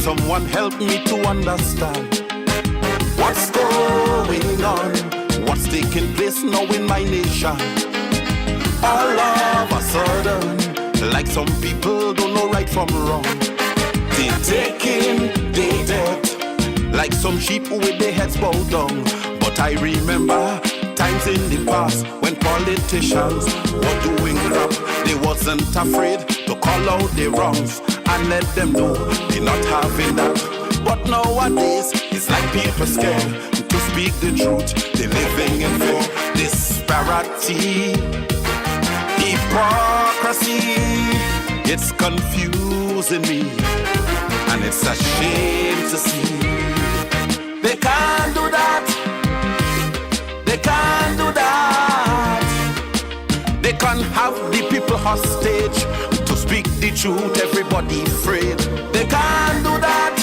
someone help me to understand what's going on, what's taking place now in my nation. All of a sudden, like some people don't know right from wrong, they taking they dead, like some sheep with their heads bowed down. But I remember times in the past when politicians were doing crap, they wasn't afraid to call out their wrongs and let them know they're not having that. But nowadays, it's like people scared to speak the truth. They're living in fear, disparity, hypocrisy. It's confusing me, and it's a shame to see. They can't do that. They can't do that. They can't have the people hostage to speak the truth. Everybody afraid. They can't do that.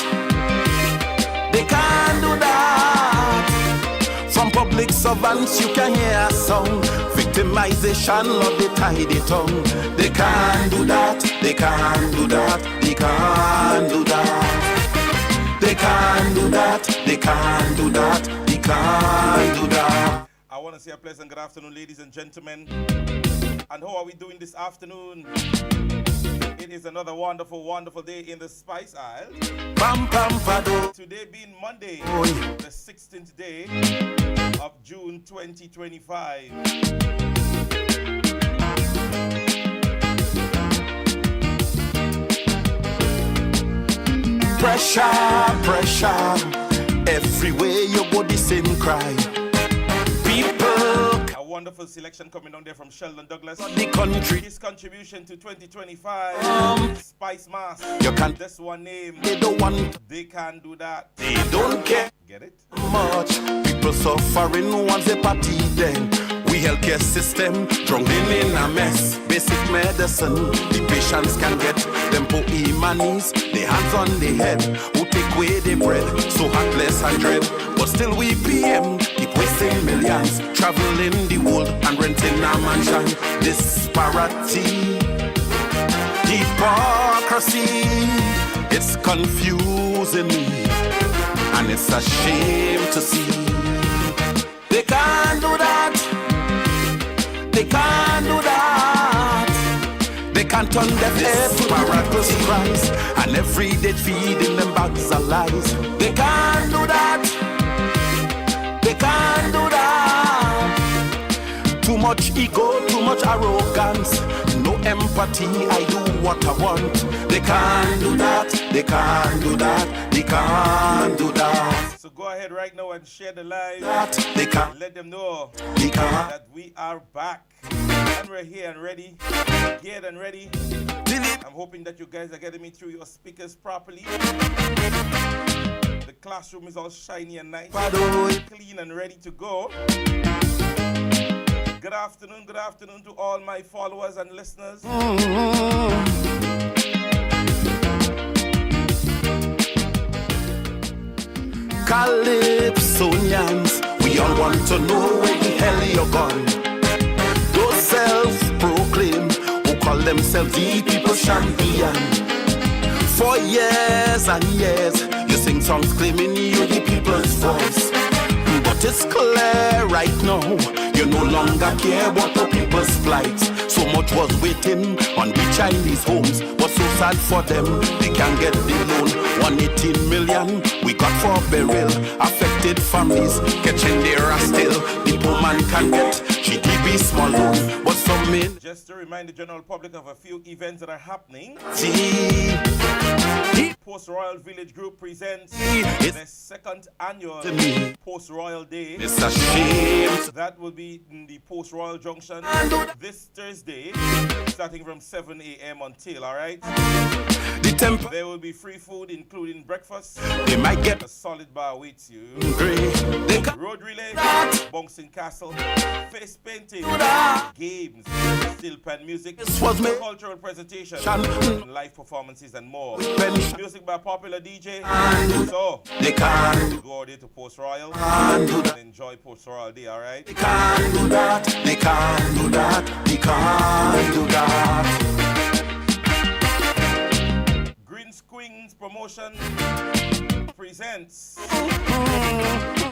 They can't do that. From public servants you can hear a song. Victimization of the tidy tongue. They can't do that. They can't do that. They can't do that. They can't do that. They can't do that. They can't do that. I want to say a pleasant good afternoon, ladies and gentlemen. And how are we doing this afternoon? It is another wonderful, wonderful day in the spice aisle. Today being Monday, the 16th day of June 2025. Pressure, pressure, everywhere you go the same cry. People, a wonderful selection coming down there from Sheldon Douglas. The country, his contribution to 2025, Spice Mass. You can't. That's one name. They don't want. They can't do that. They don't care. Get it? Much people suffering once they party then. We healthcare system drowning in a mess. Basic medicine, the patients can get them poor money's, the hands on the head. Who take away the bread, so heartless and dread. But still we PM keep wasting millions, traveling the world and renting a mansion. Disparity, hypocrisy, it's confusing me, and it's a shame to see. They can't do that. They can't do that. They can't turn their head to miracles cries, and every day feeding them bags of lies. They can't do that. They can't do that. Too much ego, too much arrogance, no empathy. I do what I want. They can't do that. They can't do that. They can't do that. So go ahead right now and share the live. They can't. Let them know They can't. that we are back. And we're here and ready, geared and ready. I'm hoping that you guys are getting me through your speakers properly. The classroom is all shiny and nice, clean and ready to go. Good afternoon to all my followers and listeners. Calypsonians, we all want to know where the hell you're gone. Those self-proclaimed who call themselves the people's champion. For years and years, you sing songs claiming you're the people's voice. But it's clear right now, you no longer care about the people's plight. So much was waiting on the Chinese homes. What's so sad for them, they can't get the loan. 118 million we got for burial. Affected families catching their still. The poor man can get GDP small loan. But some men, just to remind the general public of a few events that are happening. Post Royal Village Group presents the second annual Post Royal Day. It's a shame. That will be in the Post Royal Junction this Thursday, starting from 7 a.m. until, alright? There will be free food, including breakfast. They might get a solid bar awaits you. Road relay, bouncing castle, face painting, games, steel pan music, cultural presentation, live performances, and more. Music by popular DJ. So, they can't go there to Post Royal and enjoy Post Royal Day, alright? They can't do that. They can't do that. They can't do that. Queens Promotion presents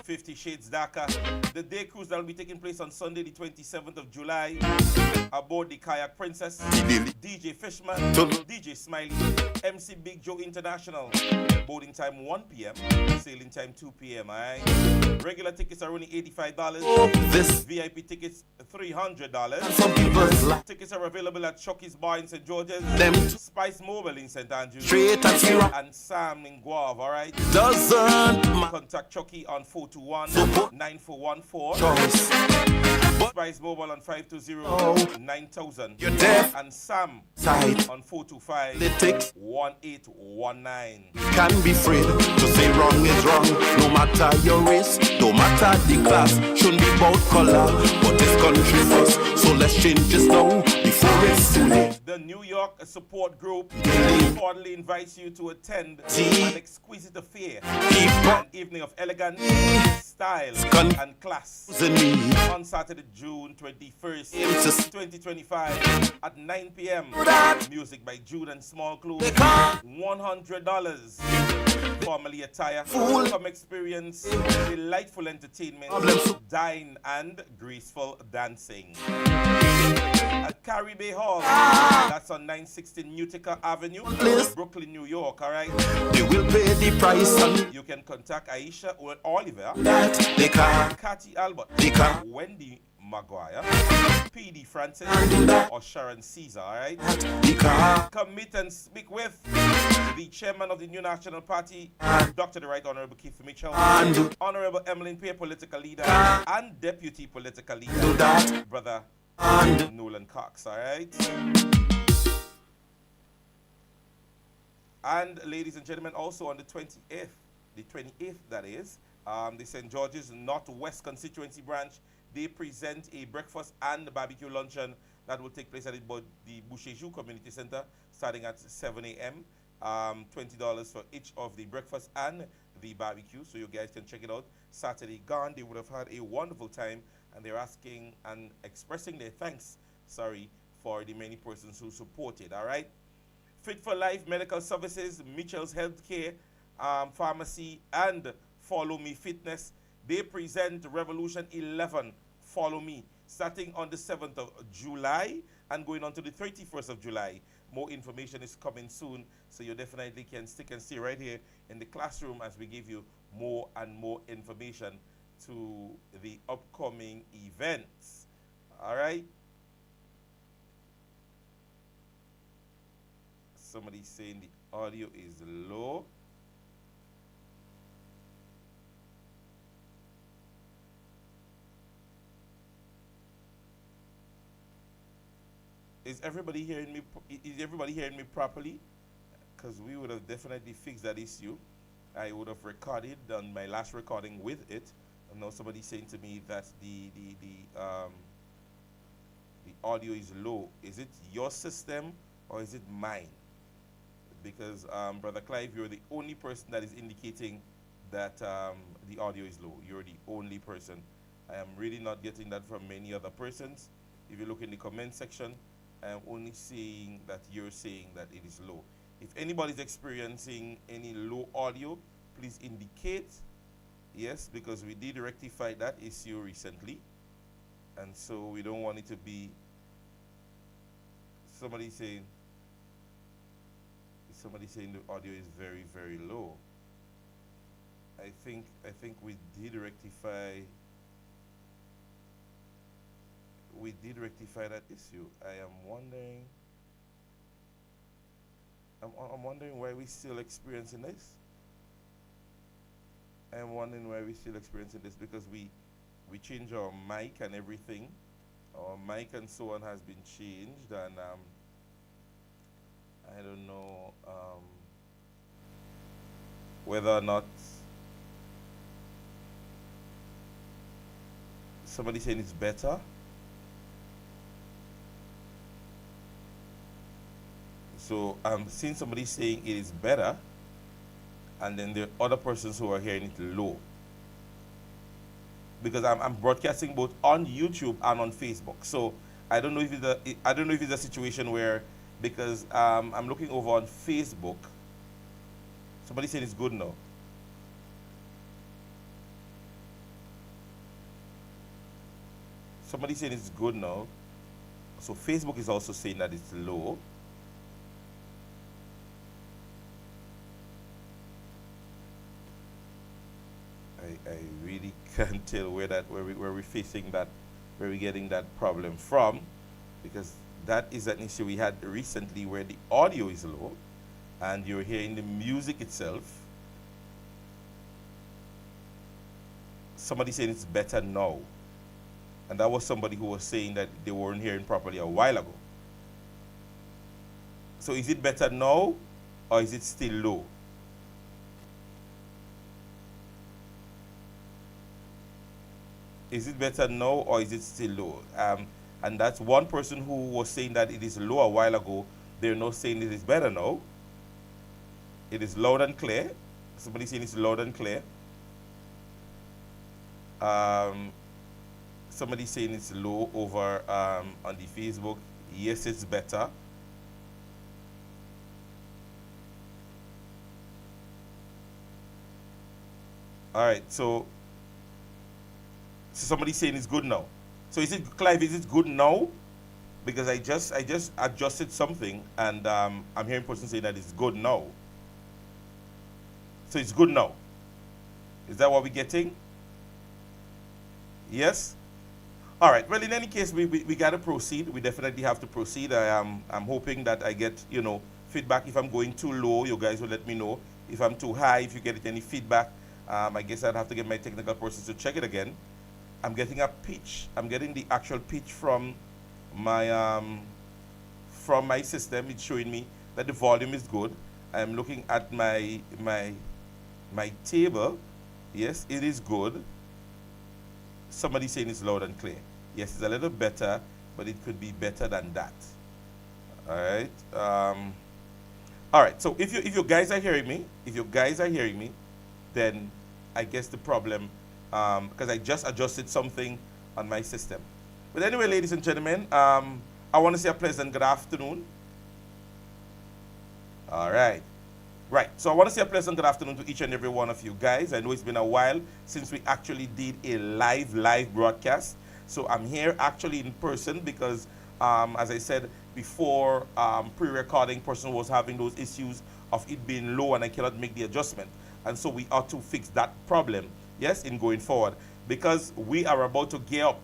50 Shades Darker, the day cruise that will be taking place on Sunday, the 27th of July, aboard the Kayak Princess, DJ Fishman, DJ Smiley, MC Big Joe International. Boarding time 1 p.m., sailing time 2 p.m., alright? Regular tickets are only $85. This VIP tickets $300. some people's like Tickets are available at Chucky's Bar in St. George's, them Spice Mobile in St. Andrews, straight and zero and Sam in Guave, alright? doesn't Contact Chucky on 421-9414. choice. Spice Mobile on 520-9000. You're deaf And Sam side on 425-1819. can be afraid to say wrong is wrong. No matter your race, no matter the class, shouldn't be about color, but this country first. So let's change this now before it's too late. The New York support group cordially invites you to attend an exquisite affair, an evening of elegance, style, and class on Saturday, June 21st, 2025 at 9 p.m. Music by Jude and Small Clues. $100. Formally attire. Come experience delightful entertainment, dine, and graceful dancing. At Caribbean Hall, that's on 916 Utica Avenue, Brooklyn, New York, alright? They will pay the price and You can contact Aisha or Oliver, that they can't, Cathy Albert, they can't, Wendy Maguire, P.D. Francis, or Sharon Caesar, alright? they can't. Come meet and speak with the chairman of the New National Party, Dr. the Right Honorable Keith Mitchell, And Honorable Emmeline Peer, political leader, and deputy political leader, do that Brother and Nolan Cox, alright? And ladies and gentlemen, also on the 28th that is, the St. George's Northwest Constituency Branch, they present a breakfast and barbecue luncheon that will take place at the Boucher-Jou Community Center starting at 7 a.m. $20 for each of the breakfast and the barbecue, so you guys can check it out. Saturday gone, they would have had a wonderful time, and they're asking and expressing their thanks, for the many persons who supported, all right? Fit for Life Medical Services, Mitchell's Healthcare, Pharmacy, and Follow Me Fitness. They present Revolution 11, Follow Me, starting on the 7th of July and going on to the 31st of July. More information is coming soon, so you definitely can stick and stay right here in the classroom as we give you more and more information to the upcoming events. All right? Somebody's saying the audio is low. Is everybody hearing me? Is everybody hearing me properly? Because we would have definitely fixed that issue. I would have recorded, done my last recording with it, and now somebody's saying to me that the audio is low. Is it your system or is it mine? Because Brother Clive, you're the only person that is indicating that the audio is low. You're the only person. I am really not getting that from many other persons. If you look in the comment section, I am only seeing that you're saying that it is low. If anybody's experiencing any low audio, please indicate. Yes, because we did rectify that issue recently. And so we don't want it to be somebody saying the audio is very, very low. I think we did rectify that issue. I am wondering I'm wondering why we're still experiencing this. I'm wondering why we're still experiencing this, because we changed our mic and everything. Our mic and so on has been changed, and I don't know whether or not somebody saying it's better. So I'm seeing somebody saying it is better, and then there are other persons who are hearing it low. Because I'm broadcasting both on YouTube and on Facebook. So I don't know if it's a situation where, because I'm looking over on Facebook, Somebody saying it's good now. Somebody saying it's good now. So Facebook is also saying that it's low. I really can't tell where we're facing that, where we're getting that problem from, because that is an issue we had recently where the audio is low and you're hearing the music itself. Somebody saying it's better now. And that was somebody who was saying that they weren't hearing properly a while ago. So is it better now or is it still low? Is it better now or is it still low? And that's one person who was saying that it is low a while ago. They're now saying it is better now. It is loud and clear. Somebody saying it's loud and clear. Somebody saying it's low over on the Facebook. Yes, it's better. All right, so somebody saying it's good now. So is it, Clive, is it good now? Because I just adjusted something and I'm hearing person saying that it's good now. So it's good now. Is that what we're getting? Yes? All right, well, in any case, we got to proceed. We definitely have to proceed. I'm hoping that I get, feedback. If I'm going too low, you guys will let me know. If I'm too high, if you get any feedback, I guess I'd have to get my technical person to check it again. I'm getting a pitch. I'm getting the actual pitch from my system. It's showing me that the volume is good. I'm looking at my table. Yes, it is good. Somebody saying it's loud and clear. Yes, it's a little better, but it could be better than that. All right. All right. So if you guys are hearing me, then I guess the problem, because I just adjusted something on my system. But anyway, ladies and gentlemen, I want to say a pleasant good afternoon. All right. Right, so I want to say a pleasant good afternoon to each and every one of you guys. I know it's been a while since we actually did a live broadcast. So I'm here actually in person because, as I said before, pre-recording person was having those issues of it being low and I cannot make the adjustment. And so we ought to fix that problem, yes, in going forward. Because we are about to gear up,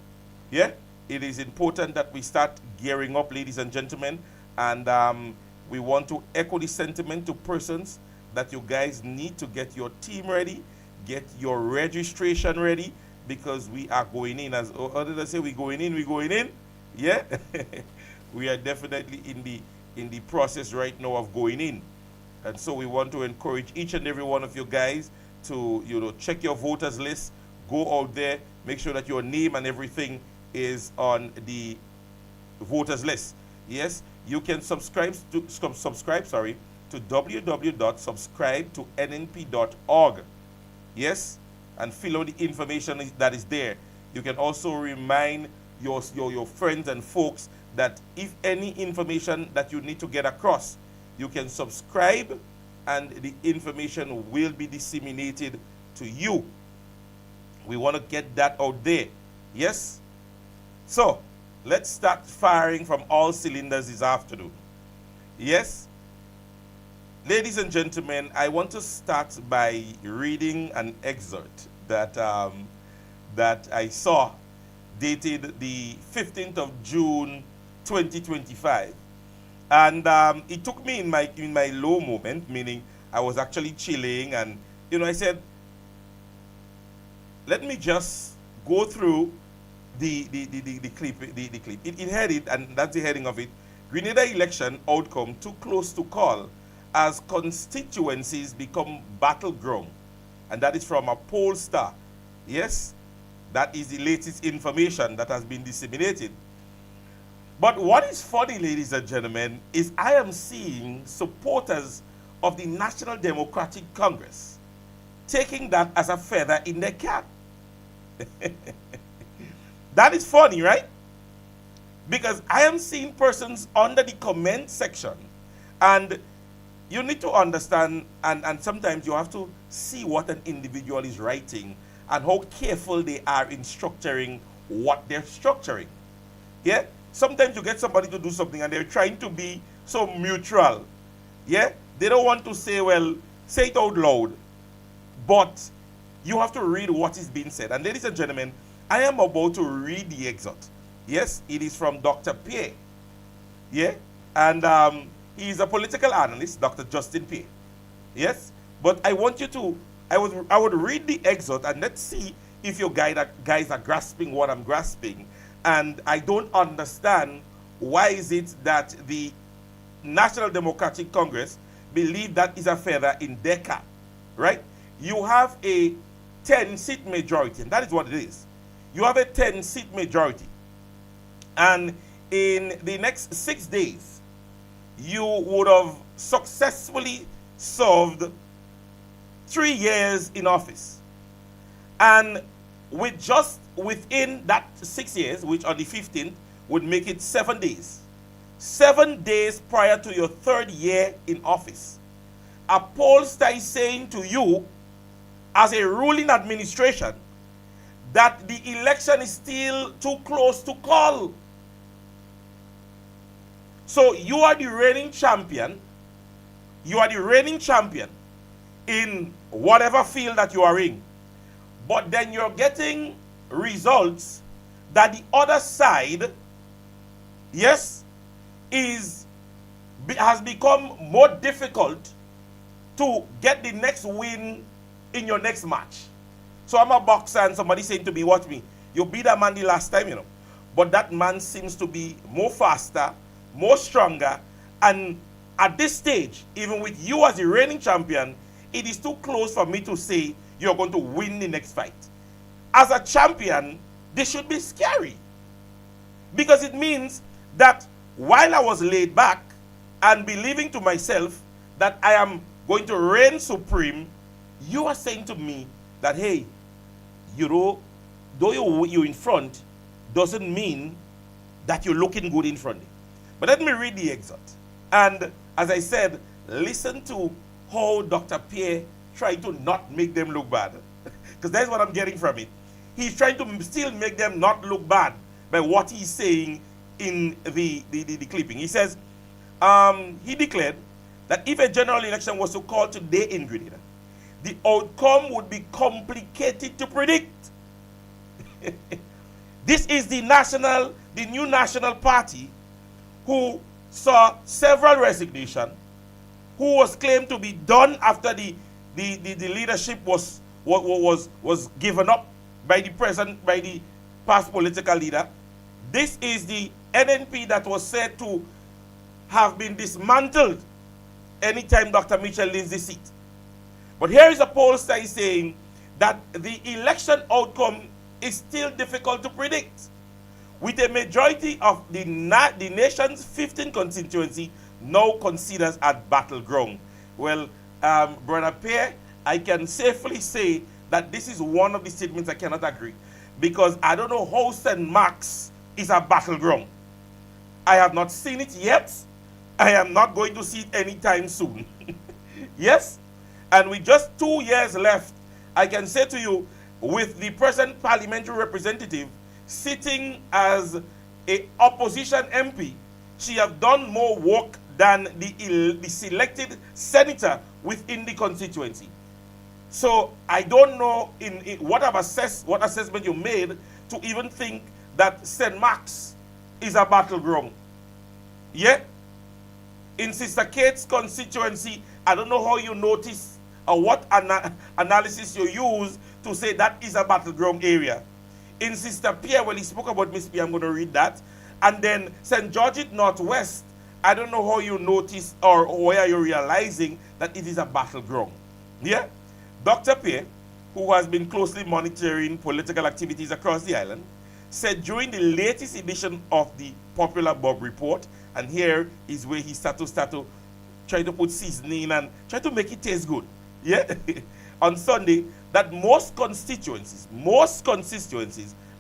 yeah? It is important that we start gearing up, ladies and gentlemen. And we want to echo the sentiment to persons that you guys need to get your team ready, get your registration ready, because we are going in. As how did I say? We're going in. Yeah, we are definitely in the process right now of going in, and so we want to encourage each and every one of you guys to check your voters list, go out there, make sure that your name and everything is on the voters list. Yes. You can subscribe to www.subscribe2nnp.org. Yes, and fill out the information that is there. You can also remind your friends and folks that if any information that you need to get across, you can subscribe and the information will be disseminated to you. We want to get that out there. Yes? So, let's start firing from all cylinders this afternoon. Yes? Ladies and gentlemen, I want to start by reading an excerpt that I saw dated the 15th of June 2025. And it took me in my low moment, meaning I was actually chilling and I said, let me just go through the clip. It headed, and that's the heading of it, Grenada election outcome too close to call as constituencies become battleground. And that is from a pollster. Yes, that is the latest information that has been disseminated. But what is funny, ladies and gentlemen, is I am seeing supporters of the National Democratic Congress taking that as a feather in their cap. That is funny, right? Because I am seeing persons under the comment section, and you need to understand, and sometimes you have to see what an individual is writing and how careful they are in structuring what they're structuring. Yeah? Sometimes you get somebody to do something and they're trying to be so neutral. Yeah? They don't want to say, well, say it out loud. But you have to read what is being said. And ladies and gentlemen, I am about to read the excerpt. Yes, it is from Dr. Pierre. Yeah? And he is a political analyst, Dr. Justin Pierre. Yes? But I want you to, I would read the excerpt and let's see if your guys are grasping what I'm grasping. And I don't understand why is it that the National Democratic Congress believe that is a feather in their cap, right? You have a 10-seat majority, and that is what it is. You have a 10-seat majority. And in the next 6 days, you would have successfully served 3 years in office. And with just within that 6 years, which on the 15th would make it 7 days, 7 days prior to your 3rd year in office, a pollster is saying to you, as a ruling administration, that the election is still too close to call. So you are the reigning champion. You are the reigning champion in whatever field that you are in. But then you're getting results that the other side, yes, has become more difficult to get the next win in your next match. So I'm a boxer and somebody saying to me, watch me, you beat that man the last time, you know. But that man seems to be more faster, more stronger, and at this stage, even with you as the reigning champion, it is too close for me to say you're going to win the next fight. As a champion, this should be scary. Because it means that while I was laid back and believing to myself that I am going to reign supreme, you are saying to me that, hey, you know, though you're in front, doesn't mean that you're looking good in front. But let me read the excerpt. And as I said, listen to how Dr. Pierre tried to not make them look bad. Because that's what I'm getting from it. He's trying to still make them not look bad by what he's saying in the clipping. He says, he declared that if a general election was to call today in Grenada, the outcome would be complicated to predict. This is the new national party who saw several resignations, who was claimed to be done after the leadership was given up by the past political leader. This is the NNP that was said to have been dismantled anytime Dr. Mitchell leaves the seat. But here is a pollster saying that the election outcome is still difficult to predict, with a majority of the nation's 15 constituency now considers as battleground. Well, Brother Pierre, I can safely say that this is one of the statements I cannot agree, because I don't know how St. Mark's is a battleground. I have not seen it yet. I am not going to see it anytime soon. Yes? And with just 2 years left, I can say to you, with the present parliamentary representative sitting as an opposition MP, she has done more work than the selected senator within the constituency. So I don't know in what assessment you made to even think that St. Mark's is a battleground. Yeah? In Sister Kate's constituency, I don't know how you notice or what analysis you use to say that is a battleground area. In Sister Pierre, when he spoke about Miss Pierre, I'm going to read that. And then St. George's Northwest, I don't know how you notice or where you're realizing that it is a battleground. Yeah? Dr. Pierre, who has been closely monitoring political activities across the island, said during the latest edition of the Popular Bob Report, and here is where he started to try to put seasoning and try to make it taste good. Yeah? On Sunday, that most constituencies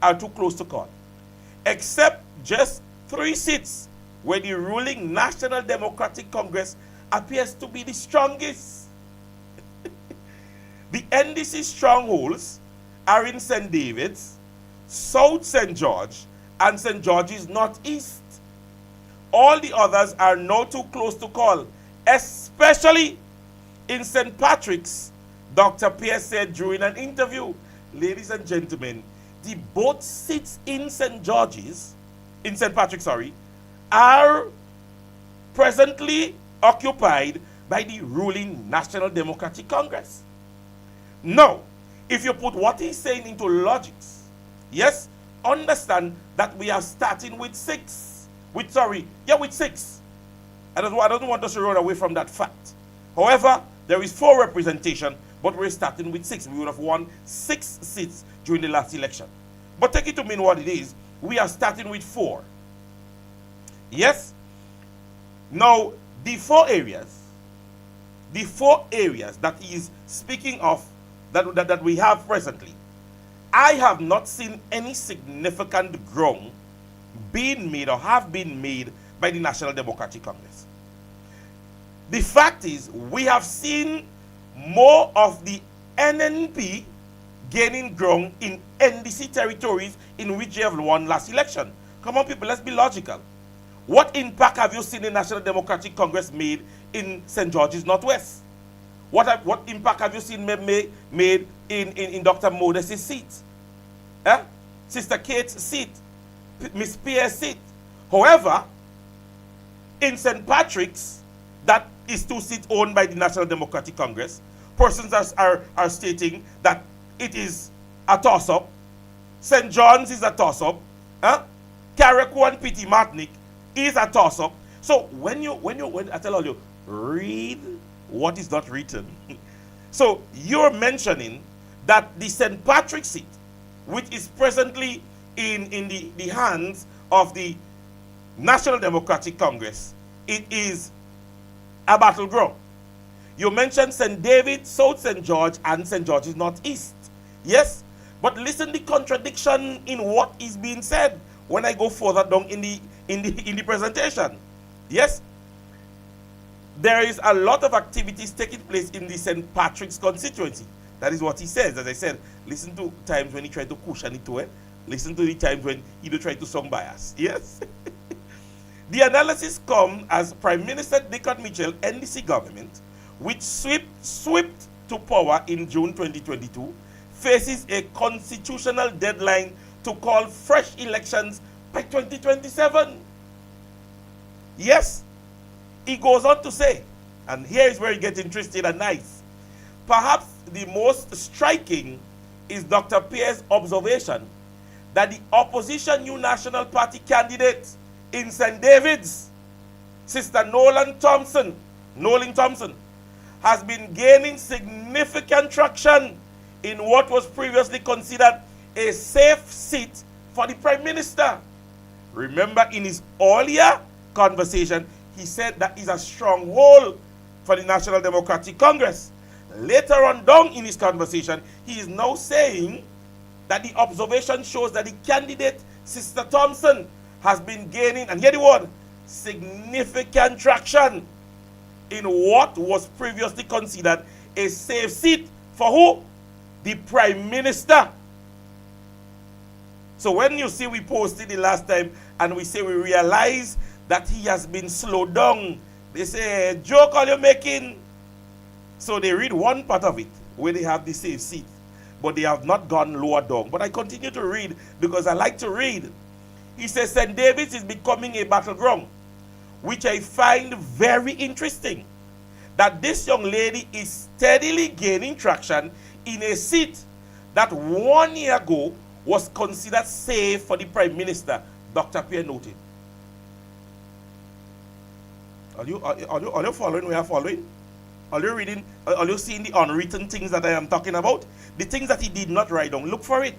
are too close to call, except just 3 seats where the ruling National Democratic Congress appears to be the strongest. The NDC strongholds are in St. David's, South St. George, and St. George's Northeast. All the others are now too close to call, especially in St. Patrick's. Dr. Pierce said during an interview, ladies and gentlemen, the both seats in St. George's, in St. Patrick's, are presently occupied by the ruling National Democratic Congress. Now, if you put what he's saying into logics, yes, understand that we are starting with six. With six. I don't want us to run away from that fact. However, there is 4 representation, but we're starting with 6. We would have won 6 seats during the last election. But take it to mean what it is, we are starting with 4. Yes? Now, the 4 areas that he is speaking of, that we have presently, I have not seen any significant ground being made or have been made by the National Democratic Congress. The fact is, we have seen more of the NNP gaining ground in NDC territories in which they have won last election. Come on, people, let's be logical. What impact have you seen the National Democratic Congress made in St. George's Northwest? What impact have you seen made in Dr. Modes's seat? Sister Kate's seat? Miss Pierre's seat? However, in St. Patrick's, that is 2 seats owned by the National Democratic Congress. Persons are stating that it is a toss-up. St. John's is a toss-up. Carriacou and Petit Martinique is a toss-up. So when I tell all you, read what is not written. So you're mentioning that the St. Patrick's seat, which is presently in the hands of the National Democratic Congress, it is a battleground. You mentioned St. David, South St. George, and St. George's Northeast. Yes, but listen the contradiction in what is being said when I go further down in the presentation. Yes, there is a lot of activities taking place in the St. Patrick's constituency. That is what he says. As I said, listen to times when he tried to cushion it to it. Listen to the times when he do try to song bias. Yes. The analysis comes as Prime Minister Dickon Mitchell NDC government, which swept to power in June 2022, faces a constitutional deadline to call fresh elections by 2027. Yes, he goes on to say, and here is where it gets interesting and nice. Perhaps the most striking is Dr. Pierre's observation that the opposition New National Party candidate in St. David's, Sister Nolan Thompson, has been gaining significant traction in what was previously considered a safe seat for the Prime Minister. Remember, in his earlier conversation, he said that is a stronghold for the National Democratic Congress. Later on down in his conversation, he is now saying that the observation shows that the candidate, Sister Thompson, has been gaining, and hear the word, significant traction in what was previously considered a safe seat for who? The Prime Minister. So when you see we posted the last time and we say we realize that he has been slowed down, they say, joke all you're making. So they read one part of it where they have the safe seat, but they have not gone lower down. But I continue to read because I like to read. He says St. David's is becoming a battleground, which I find very interesting. That this young lady is steadily gaining traction in a seat that 1 year ago was considered safe for the Prime Minister, Dr. Pierre noted. Are you following? We are following. Are you reading? Are you seeing the unwritten things that I am talking about? The things that he did not write down. Look for it.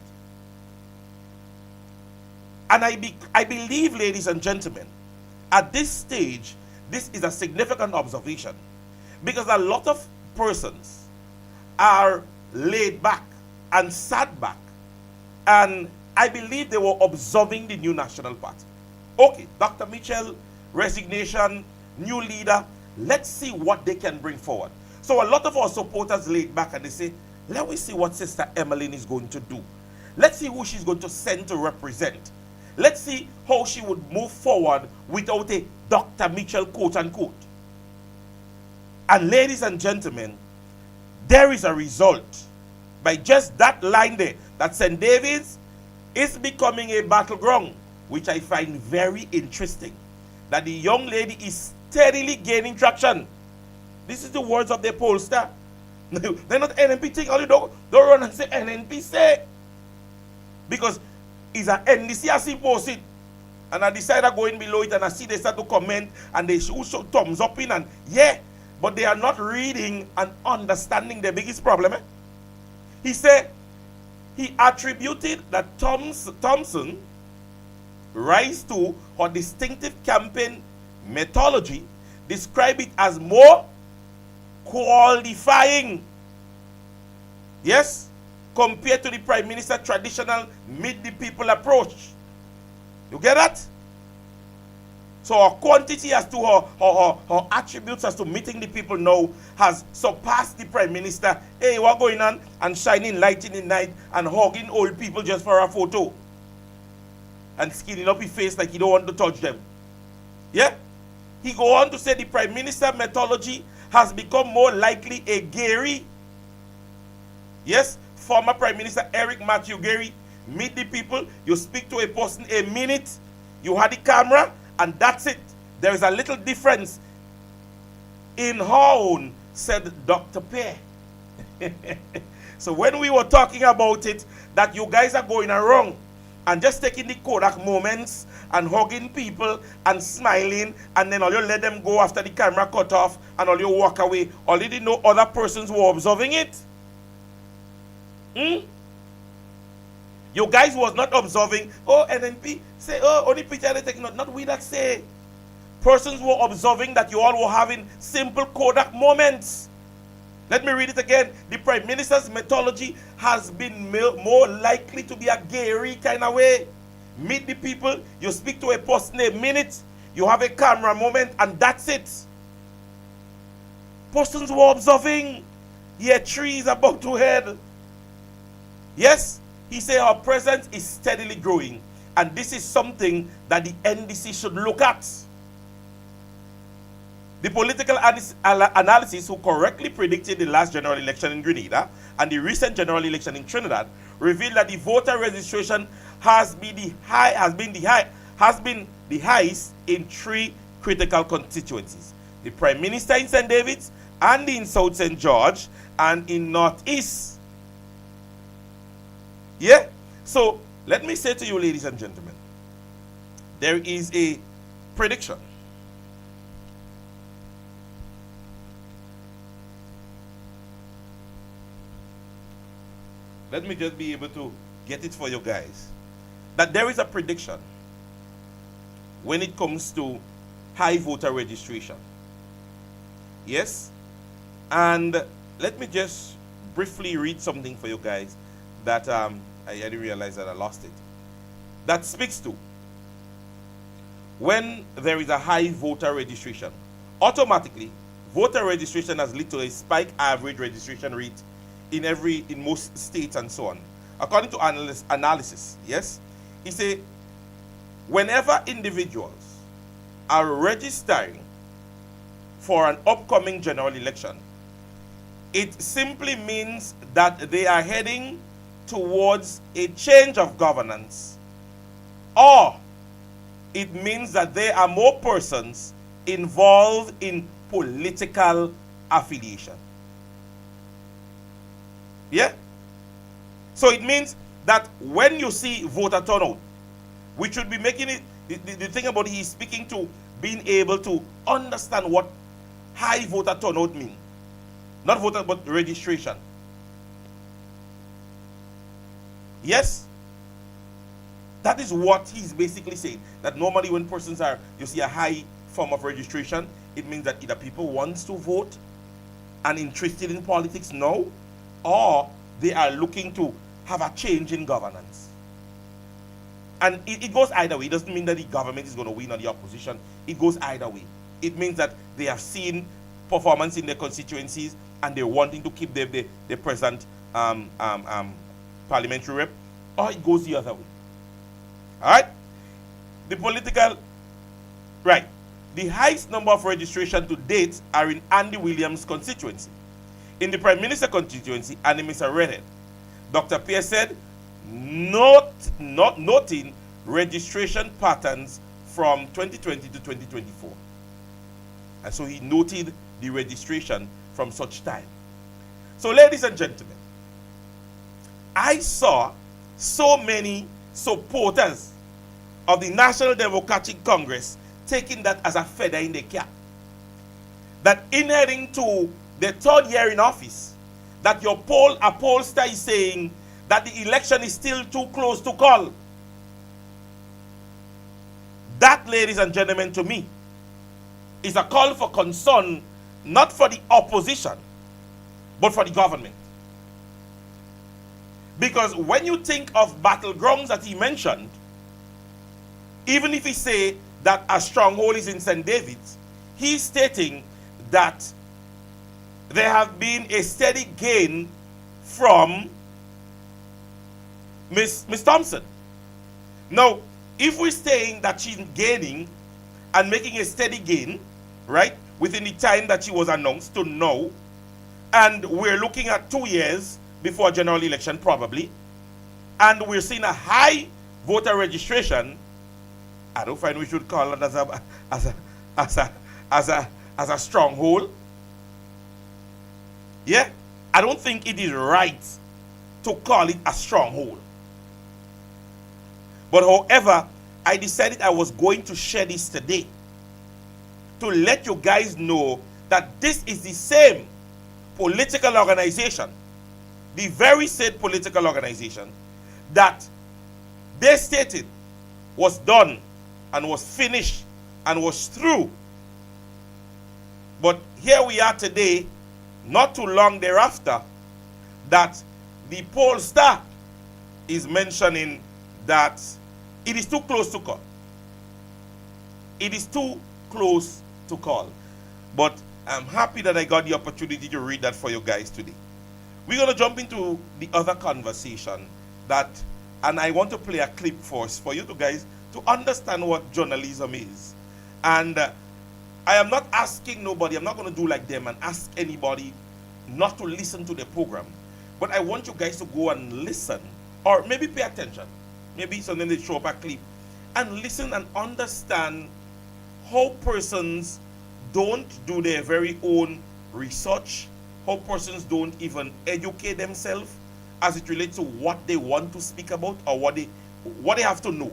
And I believe, ladies and gentlemen, at this stage, this is a significant observation because a lot of persons are laid back and sat back, and I believe they were observing the new National Party. Okay, Dr. Mitchell, resignation, new leader, let's see what they can bring forward. So a lot of our supporters laid back and they say, let me see what Sister Emmeline is going to do. Let's see who she's going to send to represent. Let's see how she would move forward without a Dr. Mitchell, quote unquote. And ladies and gentlemen, there is a result by just that line there, that St. David's is becoming a battleground, which I find very interesting. That the young lady is steadily gaining traction. This is the words of the pollster. They're not NNP thing. All you don't run and say NNP say. Because it's an NDC posted. And I decided to go in below it and I see they start to comment and they show thumbs up in and yeah. But they are not reading and understanding the biggest problem. He said he attributed that Thompson rise to her distinctive campaign methodology, describe it as more qualifying. Yes, compared to the Prime Minister traditional meet the people approach. You get that? So her quantity as to her attributes as to meeting the people now has surpassed the Prime Minister. Hey, what going on? And shining light in the night and hugging old people just for a photo. And skinning up his face like he don't want to touch them. Yeah? He go on to say the Prime Minister methodology has become more likely a Gary. Yes? Former Prime Minister Eric Matthew Gary. Meet the people. You speak to a person a minute. You had the camera. And that's it. There is a little difference in her own, said Dr. Pear. So when we were talking about it, that you guys are going wrong and just taking the Kodak moments and hugging people and smiling and then all you let them go after the camera cut off and all you walk away, all you didn't know other persons were observing it. You guys was not observing, oh, NNP say, oh, only picture they take, not we that say. Persons were observing that you all were having simple Kodak moments. Let me read it again. The Prime Minister's methodology has been more likely to be a Gary kind of way. Meet the people, you speak to a person a minute, you have a camera moment, and that's it. Persons were observing, yeah, tree is about to head. Yes? He said our presence is steadily growing. And this is something that the NDC should look at. The political analysis who correctly predicted the last general election in Grenada and the recent general election in Trinidad revealed that the voter registration has been the highest in 3 critical constituencies. The Prime Minister in St. David's and in South St. George and in Northeast. Yeah? So, let me say to you, ladies and gentlemen, there is a prediction. Let me just be able to get it for you guys. That there is a prediction when it comes to high voter registration. Yes? And let me just briefly read something for you guys that I didn't realize that I lost it. That speaks to when there is a high voter registration, automatically voter registration has led to a spike average registration rate in most states and so on. According to analysis, yes, he said whenever individuals are registering for an upcoming general election, it simply means that they are heading towards a change of governance, or it means that there are more persons involved in political affiliation. Yeah? So it means that when you see voter turnout, we should be making it, the thing about it, he's speaking to being able to understand what high voter turnout means. Not voter, but registration. Yes? That is what he's basically saying. That normally when persons you see a high form of registration, it means that either people want to vote and interested in politics now, or they are looking to have a change in governance. And it goes either way. It doesn't mean that the government is going to win or the opposition. It goes either way. it means that they have seen performance in their constituencies and they're wanting to keep the present parliamentary rep, or it goes the other way. All right? The political, right. The highest number of registration to date are in Andy Williams' constituency. In the Prime Minister constituency, Andy Mr. Redhead, Dr. Pierce said, not noting registration patterns from 2020 to 2024. And so he noted the registration from such time. So ladies and gentlemen, I saw so many supporters of the National Democratic Congress taking that as a feather in the cap. That in heading to the third year in office, that your pollster is saying that the election is still too close to call. That, ladies and gentlemen, to me, is a call for concern, not for the opposition, but for the government. Because when you think of battlegrounds that he mentioned, even if he say that a stronghold is in St. David's, he's stating that there have been a steady gain from Miss Thompson. Now, if we're saying that she's gaining and making a steady gain, right, within the time that she was announced to now, and we're looking at 2 years before a general election probably, and we're seeing a high voter registration, I don't find we should call it as a stronghold. Yeah, I don't think it is right to call it a stronghold. But however, I decided I was going to share this today to let you guys know that this is the same political organization, the very same political organization that they stated was done and was finished and was through. But here we are today, not too long thereafter, that the pollster is mentioning that it is too close to call. It is too close to call. But I'm happy that I got the opportunity to read that for you guys today. We're going to jump into the other conversation that, and I want to play a clip for you two guys to understand what journalism is. And I am not asking nobody, I'm not going to do like them and ask anybody not to listen to the program. But I want you guys to go and listen, or maybe pay attention. Maybe sometimes they show up a clip and listen and understand how persons don't do their very own research, how persons don't even educate themselves as it relates to what they want to speak about or what they have to know.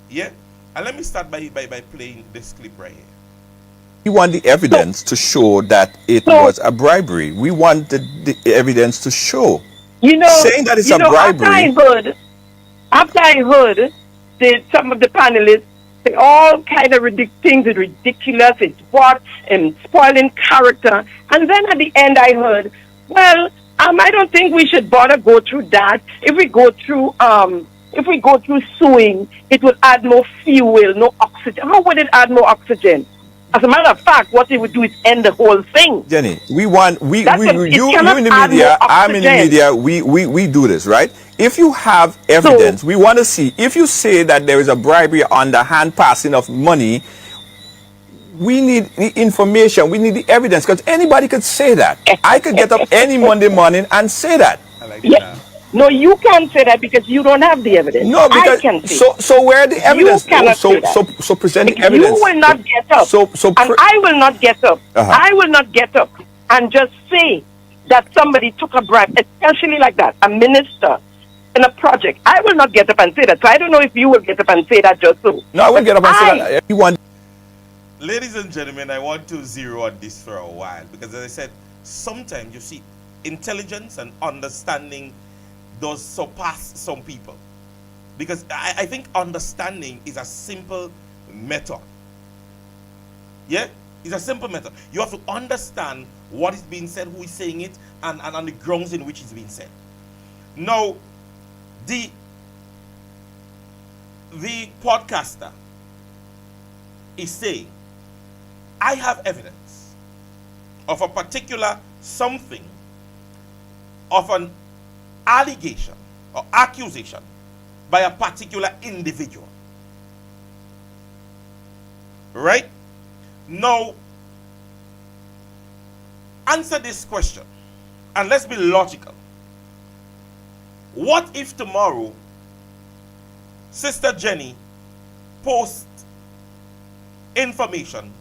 Yeah? And let me start by playing this clip right here. We want the evidence to show that it was a bribery. We want the evidence to show. Saying that it's a bribery. After I heard some of the panelists say all kind of things, it's ridiculous, it's what, and spoiling character. And then at the end I heard, well, I don't think we should bother go through that. If we go through suing, it will add more fuel, no oxygen. How would it add more oxygen? As a matter of fact, what it would do is end the whole thing. Jenny, you in the media, I'm in the media, we do this, right? If you have evidence, we want to see, if you say that there is a bribery on the hand passing of money, we need the information, we need the evidence, because anybody could say that. I could get up any Monday morning and say that. I like yeah. that. No, you can't say that because you don't have the evidence. No, because I can say so where the evidence? You cannot say that. So present the Because evidence. you will not get up. And I will not get up. I will not get up and just say that somebody took a bribe, especially like that, a minister in a project. I will not get up and say that. So I don't know if you will get up and say that just so. No, I will get up and say that. You want. Ladies and gentlemen, I want to zero on this for a while because, as I said, sometimes you see intelligence and understanding does surpass some people. Because I think understanding is a simple method. Yeah? It's a simple method. You have to understand what is being said, who is saying it, and on the grounds in which it's being said. Now, the podcaster is saying, I have evidence of a particular something, of an allegation or accusation by a particular individual. Right? Now, answer this question, and let's be logical. What if tomorrow Sister Jenny posts information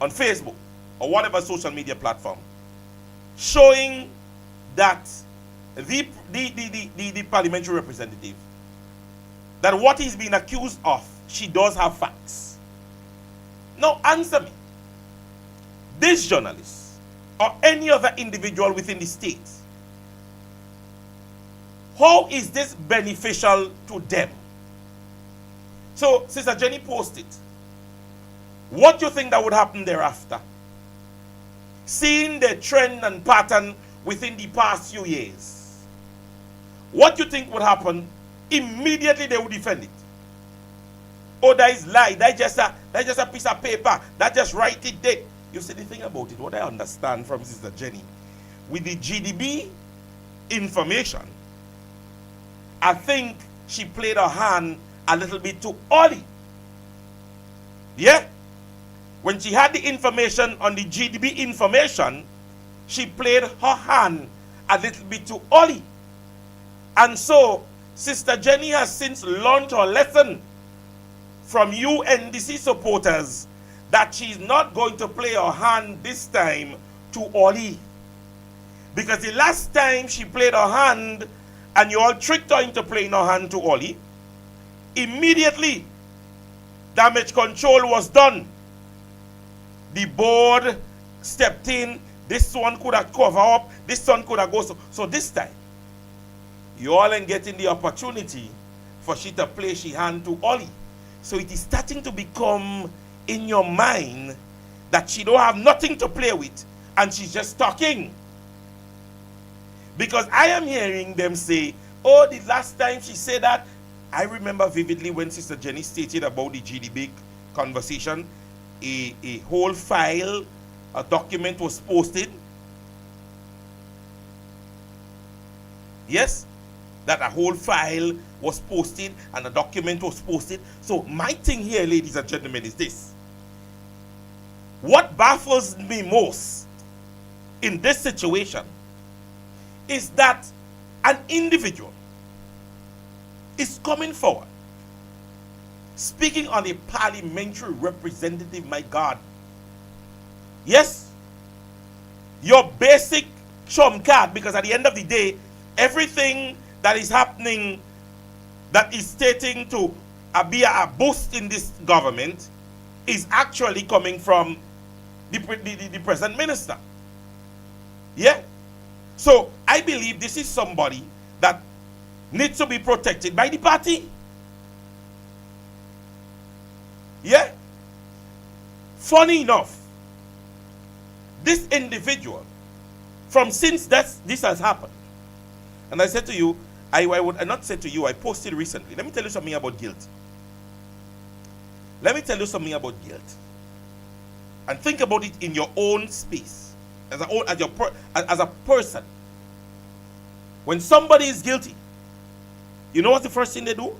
on Facebook or whatever social media platform showing that the parliamentary representative, that what he's being accused of, she does have facts? Now answer me. This journalist or any other individual within the state, how is this beneficial to them? So Sister Jenny posted. What do you think that would happen thereafter? Seeing the trend and pattern within the past few years, what do you think would happen? Immediately they would defend it. Oh, that is lie. That's just a piece of paper. That just write it there. You see, the thing about it, what I understand from Sister Jenny, with the GDB information, I think she played her hand a little bit too early. Yeah? When she had the information on the GDB information, she played her hand a little bit too early. And so, Sister Jenny has since learned her lesson from you NDC supporters that she's not going to play her hand this time too early. Because the last time she played her hand and you all tricked her into playing her hand too early, immediately damage control was done. The board stepped in. This one could have covered up. This one could have gone. So this time, you all ain't getting the opportunity for she to play she hand too early. So it is starting to become in your mind that she don't have nothing to play with and she's just talking. Because I am hearing them say, oh, the last time she said that, I remember vividly when Sister Jenny stated about the GDB conversation, a whole file, a document was posted. Yes, that a whole file was posted and a document was posted. So my thing here, ladies and gentlemen, is this. What baffles me most in this situation is that an individual is coming forward, speaking on a parliamentary representative, my God. Yes, your basic trump card, because at the end of the day, everything that is happening that is stating to be a boost in this government is actually coming from the present minister. Yeah? So I believe this is somebody that needs to be protected by the party. Yeah? Funny enough, this individual, from since this has happened, and I said to you, I would not say to you, I posted recently. Let me tell you something about guilt. Let me tell you something about guilt. And think about it in your own space, as a person. When somebody is guilty, you know what's the first thing they do?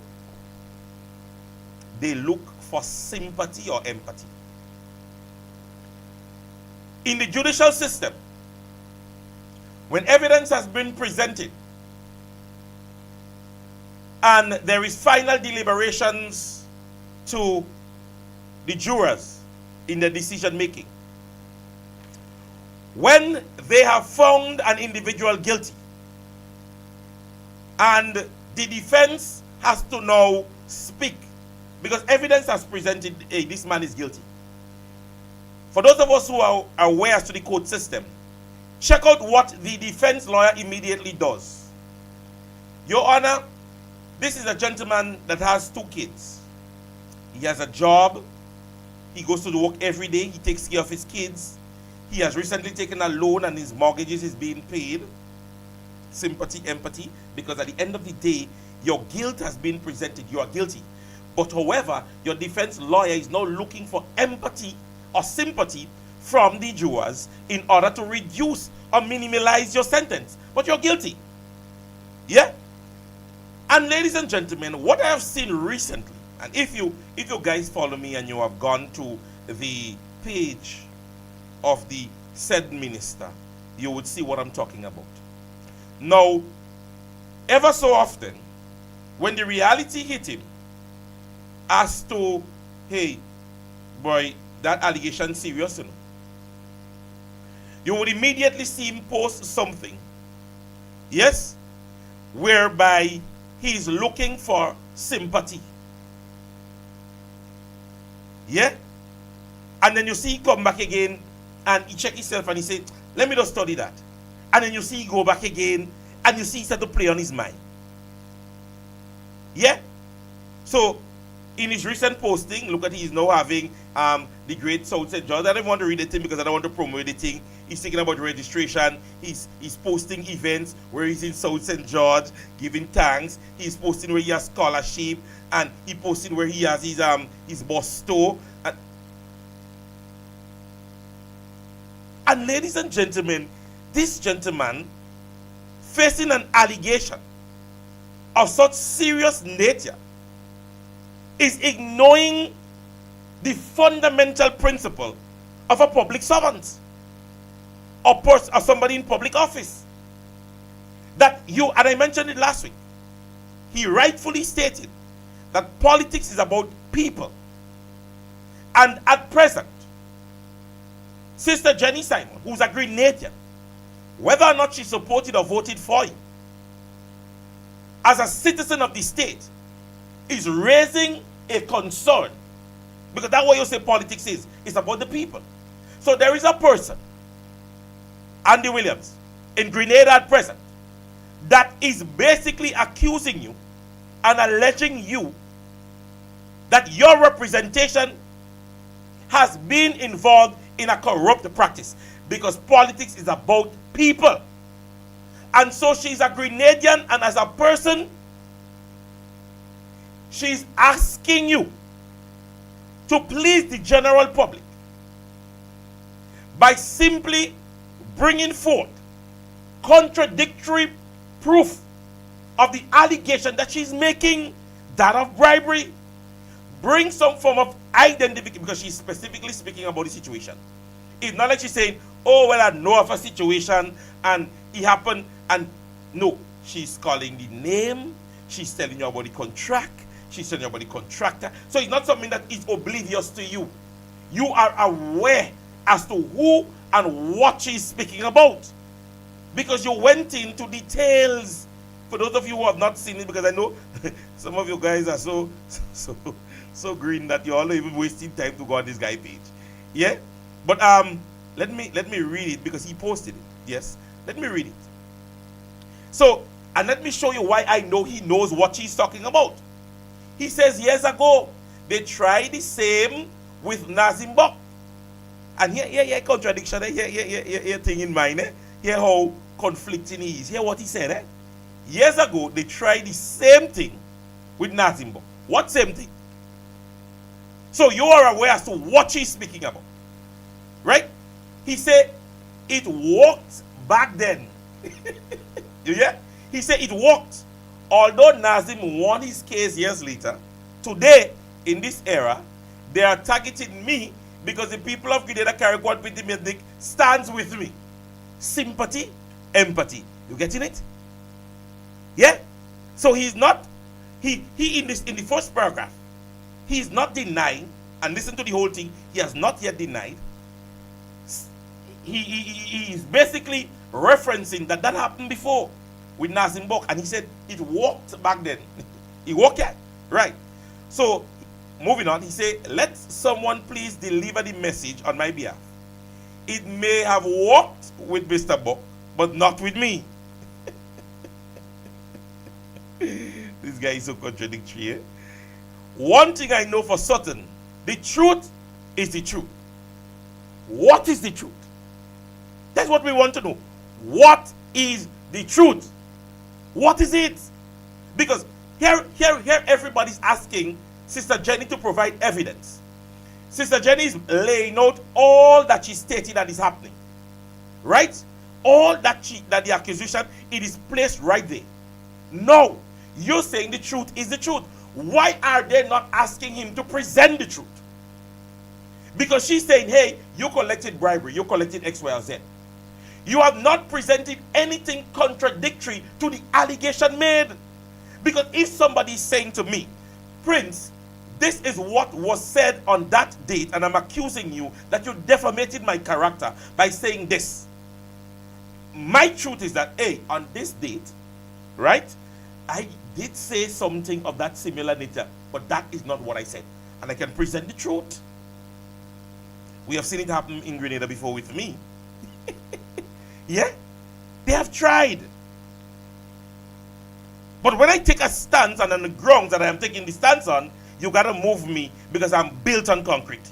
They look for sympathy or empathy. In the judicial system, when evidence has been presented and there is final deliberations to the jurors in the decision making, when they have found an individual guilty and the defense has to now speak because evidence has presented, hey, this man is guilty. For those of us who are aware as to the court system, check out what the defense lawyer immediately does. Your Honor, this is a gentleman that has 2 kids. He has a job. He goes to work every day. He takes care of his kids. He has recently taken a loan and his mortgages is being paid. Sympathy, empathy, because at the end of the day, your guilt has been presented. You are guilty. But however, your defense lawyer is now looking for empathy or sympathy from the jurors in order to reduce or minimize your sentence. But you're guilty. Yeah? And ladies and gentlemen, what I have seen recently, and if you guys follow me and you have gone to the page of the said minister, you would see what I'm talking about. Now, ever so often, when the reality hit him as to, hey, boy, that allegation serious, you know, you would immediately see him post something, yes, whereby he's looking for sympathy. Yeah? And then you see he come back again and he check himself and he say, let me just study that. And then you see he go back again and you see he start to play on his mind. Yeah? So, in his recent posting, look at he's now having the great South St. George. I don't want to read the thing because I don't want to promote the thing. He's thinking about registration. He's posting events where he's in South St. George giving thanks. He's posting where he has scholarship, and he posting where he has his bus store. And ladies and gentlemen, this gentleman facing an allegation of such serious nature is ignoring the fundamental principle of a public servant or somebody in public office. That you, and I mentioned it last week, he rightfully stated that politics is about people. And at present, Sister Jenny Simon, who's a Grenadian, whether or not she supported or voted for you, as a citizen of the state, is raising a concern, because that's what you say politics is. It's about the people. So there is a person, Andy Williams, in Grenada at present, that is basically accusing you and alleging you that your representation has been involved in a corrupt practice, because politics is about people. And so she's a Grenadian, and as a person, she's asking you to please the general public by simply bringing forth contradictory proof of the allegation that she's making, that of bribery. Bring some form of identification, because she's specifically speaking about the situation. It's not like she's saying, oh, well, I know of a situation and it happened, and no, she's calling the name, she's telling you about the contract, she's telling you about the contractor. So it's not something that is oblivious to you. You are aware as to who and what she's speaking about, because you went into details. For those of you who have not seen it, because I know some of you guys are so green that you're all even wasting time to go on this guy page. Yeah? But let me read it, because he posted it. Yes? Let me read it. So, and let me show you why I know he knows what he's talking about. He says years ago, they tried the same with Nazim Bok. And here contradiction, here thing in mind, here how conflicting he is. Hear what he said, Years ago, they tried the same thing with Nazim Bok. What same thing? So you are aware as to what he's speaking about. Right? He said it worked back then. You hear? He said it worked. Although Nazim won his case years later, today, in this era, they are targeting me because the people of Grenada Carrickwood Pinty stands with me. Sympathy, empathy. You getting it? Yeah? So he's not, he in the first paragraph, he's not denying, and listen to the whole thing, he has not yet denied. He is basically referencing that happened before with Nazim Bok, and he said it worked back then. It worked, yeah? Right. So, moving on, he said, let someone please deliver the message on my behalf. It may have worked with Mr. Bok, but not with me. This guy is so contradictory, eh? One thing I know for certain, the truth is the truth. What is the truth? That's what we want to know. What is the truth? What is it? Because here everybody's asking Sister Jenny to provide evidence. Sister Jenny is laying out all that she's stating that is happening. Right? All that the accusation, it is placed right there. No, you're saying the truth is the truth. Why are they not asking him to present the truth? Because she's saying, hey, you collected bribery, you collected X, Y, or Z. You have not presented anything contradictory to the allegation made. Because if somebody is saying to me, Prince, this is what was said on that date, and I'm accusing you that you defamated my character by saying this. My truth is that, hey, on this date, right, I did say something of that similar nature, but that is not what I said. And I can present the truth. We have seen it happen in Grenada before with me. Yeah? They have tried. But when I take a stance, and on the grounds that I am taking the stance on, you gotta move me because I'm built on concrete.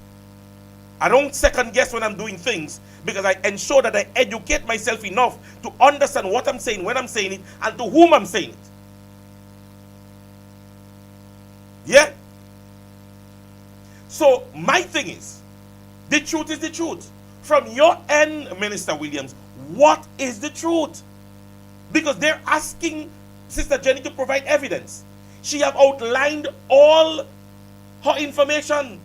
I don't second guess when I'm doing things because I ensure that I educate myself enough to understand what I'm saying, when I'm saying it, and to whom I'm saying it. Yeah? So my thing is, the truth is the truth. From your end, Minister Williams, what is the truth? Because they're asking Sister Jenny to provide evidence. She have outlined all her information.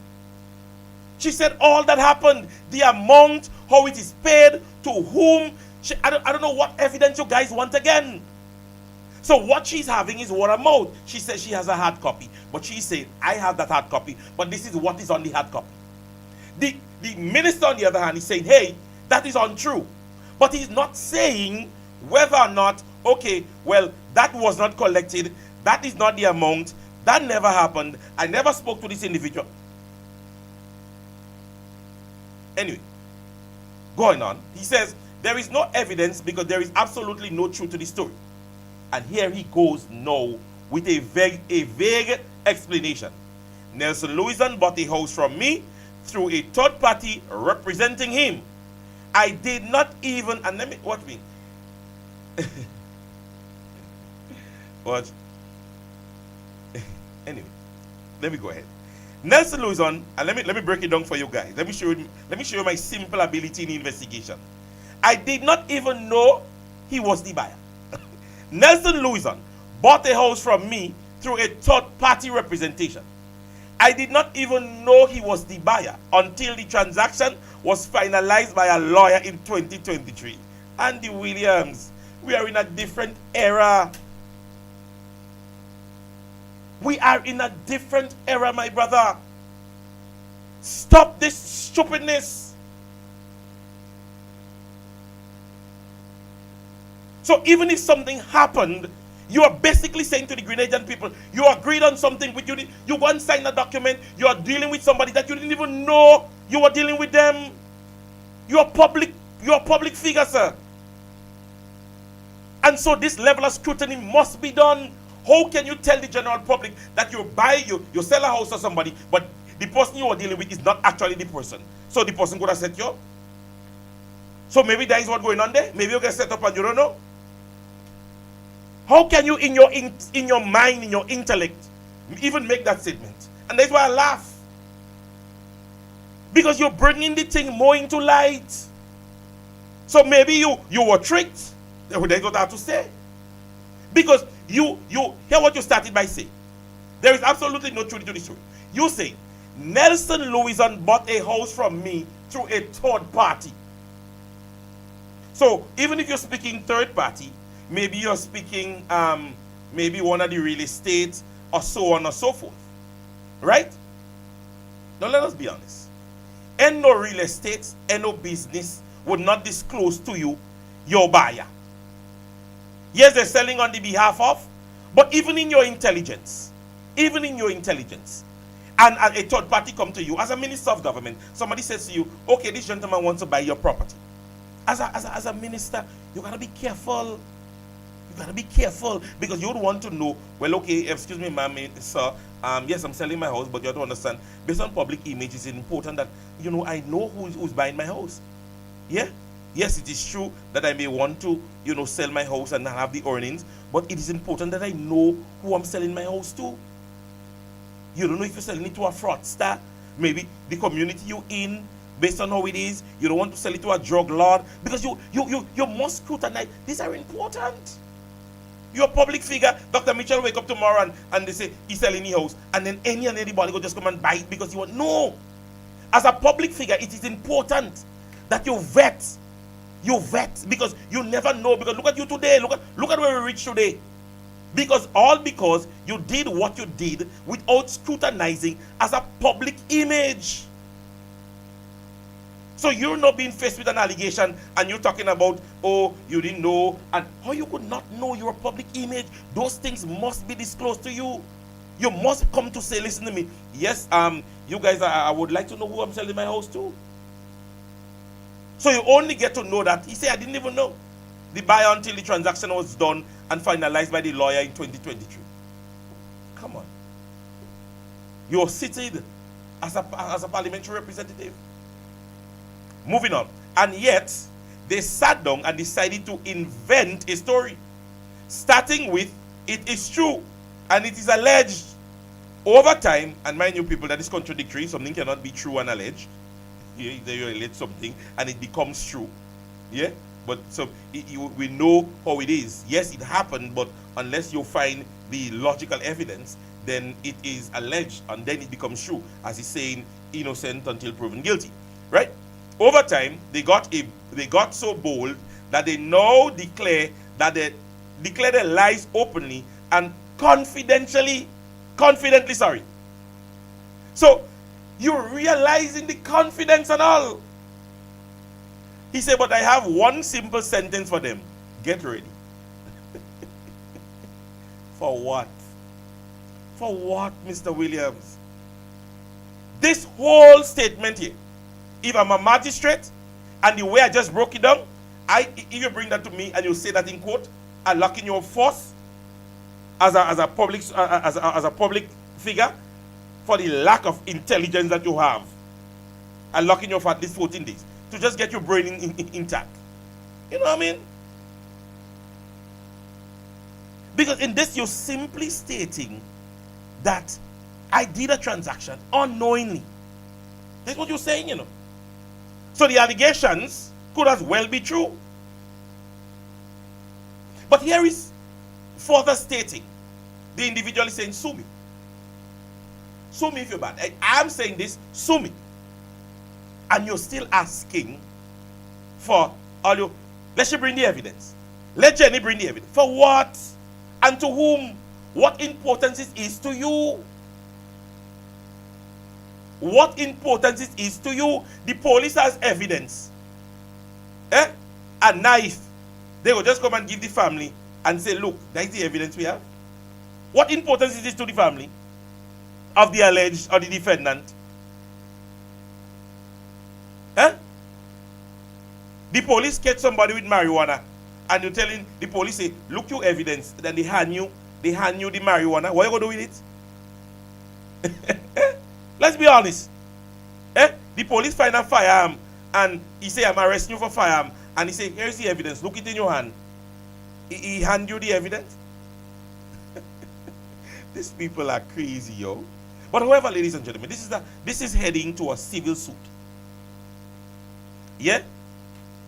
She said all that happened, the amount, how it is paid, to whom. I don't know what evidence you guys want again. So what she's having is word of mouth. She says she has a hard copy, but she said, I have that hard copy, but this is what is on the hard copy. The minister, on the other hand, is saying, hey, that is untrue. But he's not saying whether or not, okay, well, that was not collected, that is not the amount, that never happened, I never spoke to this individual. Anyway, going on, he says, there is no evidence because there is absolutely no truth to the story. And here he goes now with a vague explanation. Nelson Louison bought a house from me through a third party representing him. I did not even, and let me, what me? What? Anyway, let me go ahead. Nelson Louison, and let me break it down for you guys. Let me show you my simple ability in investigation. I did not even know he was the buyer. Nelson Louison bought a house from me through a third party representation. I did not even know he was the buyer until the transaction was finalized by a lawyer in 2023. Andy Williams, we are in a different era. We are in a different era, my brother. Stop this stupidness. So even if something happened, you are basically saying to the Grenadian people, you agreed on something, but you go and sign a document, you are dealing with somebody that you didn't even know you were dealing with them. You are public figure, sir. And so this level of scrutiny must be done. How can you tell the general public that you sell a house to somebody, but the person you are dealing with is not actually the person? So the person could have set you up. So maybe that is what's going on there. Maybe you get set up and you don't know. How can you, in your mind, in your intellect, even make that statement? And that's why I laugh. Because you're bringing the thing more into light. So maybe you were tricked. That's what I have to say. Because you hear what you started by saying. There is absolutely no truth to the story. You say, Nelson Louison bought a house from me through a third party. So even if you're speaking third party, maybe you're speaking maybe one of the real estate or so on and so forth. Right? Now let us be honest. And no real estate and no business would not disclose to you your buyer. Yes, they're selling on the behalf of, but even in your intelligence, and a third party come to you as a minister of government, somebody says to you, okay, this gentleman wants to buy your property. As a minister, you gotta be careful. You gotta be careful because you would want to know, well, okay, excuse me, ma'am, sir, yes, I'm selling my house, but you have to understand, based on public image, it's important that, I know who's buying my house. Yeah? Yes, it is true that I may want to, sell my house and have the earnings, but it is important that I know who I'm selling my house to. You don't know if you're selling it to a fraudster. maybe the community you in, based on how it is. You don't want to sell it to a drug lord because you must scrutinize. These are important. You're a public figure. Dr. Mitchell wake up tomorrow and they say he's selling his house, and then any and anybody go just come and buy it because you want. No. As a public figure, it is important that you vet. You vet because you never know. Because look at you today. Look at where we reached today. Because you did what you did without scrutinizing as a public image. So you're not being faced with an allegation and you're talking about, oh, you didn't know, and how you could not know your public image. Those things must be disclosed to you. You must come to say, listen to me. Yes, you guys, I would like to know who I'm selling my house to. So you only get to know that. He said, I didn't even know. The buyer until the transaction was done and finalized by the lawyer in 2023. Come on. You're seated as a parliamentary representative. Moving on. And yet, they sat down and decided to invent a story. Starting with, it is true and it is alleged. Over time, and mind you people, that is contradictory. Something cannot be true and alleged. Yeah, you allege something and it becomes true. Yeah? But so we know how it is. Yes, it happened, but unless you find the logical evidence, then it is alleged and then it becomes true, as he's saying, innocent until proven guilty. Right? Over time, they got so bold that they now declare their lies openly and confidently, sorry. So you're realizing the confidence and all. He said, but I have one simple sentence for them. Get ready. For what? For what, Mr. Williams? This whole statement here, if I'm a magistrate and the way I just broke it down, if you bring that to me and you say that in court, I lock in your force as a public figure for the lack of intelligence that you have. I lock in you for at least 14 days to just get your brain intact. You know what I mean? Because in this, you're simply stating that I did a transaction unknowingly. That's what you're saying, you know. So the allegations could as well be true. But here is further stating. The individual is saying, sue me. Sue me if you're bad. I'm saying this, sue me. And you're still asking for all you. Let you bring the evidence. Let Jenny bring the evidence. For what? And to whom? What importance it is to you? What importance it is to you? The police has evidence. A knife. They will just come and give the family and say, look, that's the evidence we have. What importance is this to the family of the alleged or the defendant? The police catch somebody with marijuana and you're telling the police, say, look your evidence. Then they hand you the marijuana. What are you going to do with it? Let's be honest. The police find a firearm and he say, I'm arresting you for firearm. And he say, here's the evidence. Look it in your hand. He hand you the evidence. These people are crazy, yo. But however, ladies and gentlemen, this is heading to a civil suit. Yeah?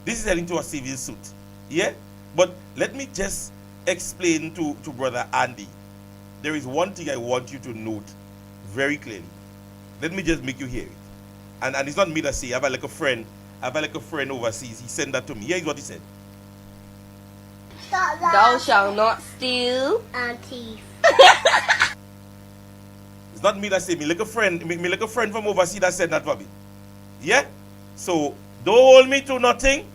This is heading to a civil suit. Yeah? But let me just explain to Brother Andy. There is one thing I want you to note very clearly. Let me just make you hear it. And it's not me that say, I have like a friend overseas. He sent that to me. Here's what he said. Thou shalt not steal and thief. It's not me that say, me like a friend from overseas that said that for me. Yeah? So don't hold me to nothing.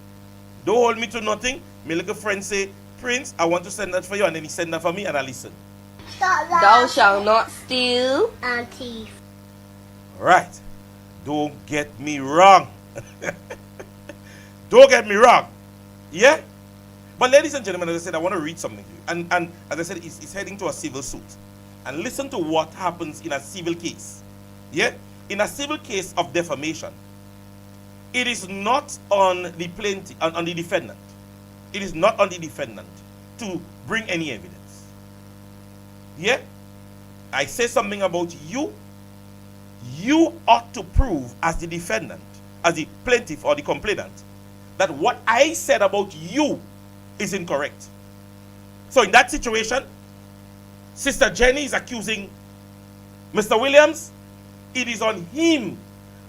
Don't hold me to nothing. Me like a friend say, Prince, I want to send that for you, and then he send that for me and I listen. Thou shalt not steal and thief. Alright. Don't get me wrong. Don't get me wrong. Yeah? But ladies and gentlemen, as I said, I want to read something to you. And as I said, it's heading to a civil suit. And listen to what happens in a civil case. Yeah? In a civil case of defamation, it is not on the plaintiff, on the defendant. It is not on the defendant to bring any evidence. Yeah? I say something about you. you ought to prove as the defendant, as the plaintiff or the complainant, that what I said about you is incorrect. So in that situation, Sister Jenny is accusing Mr. Williams. It is on him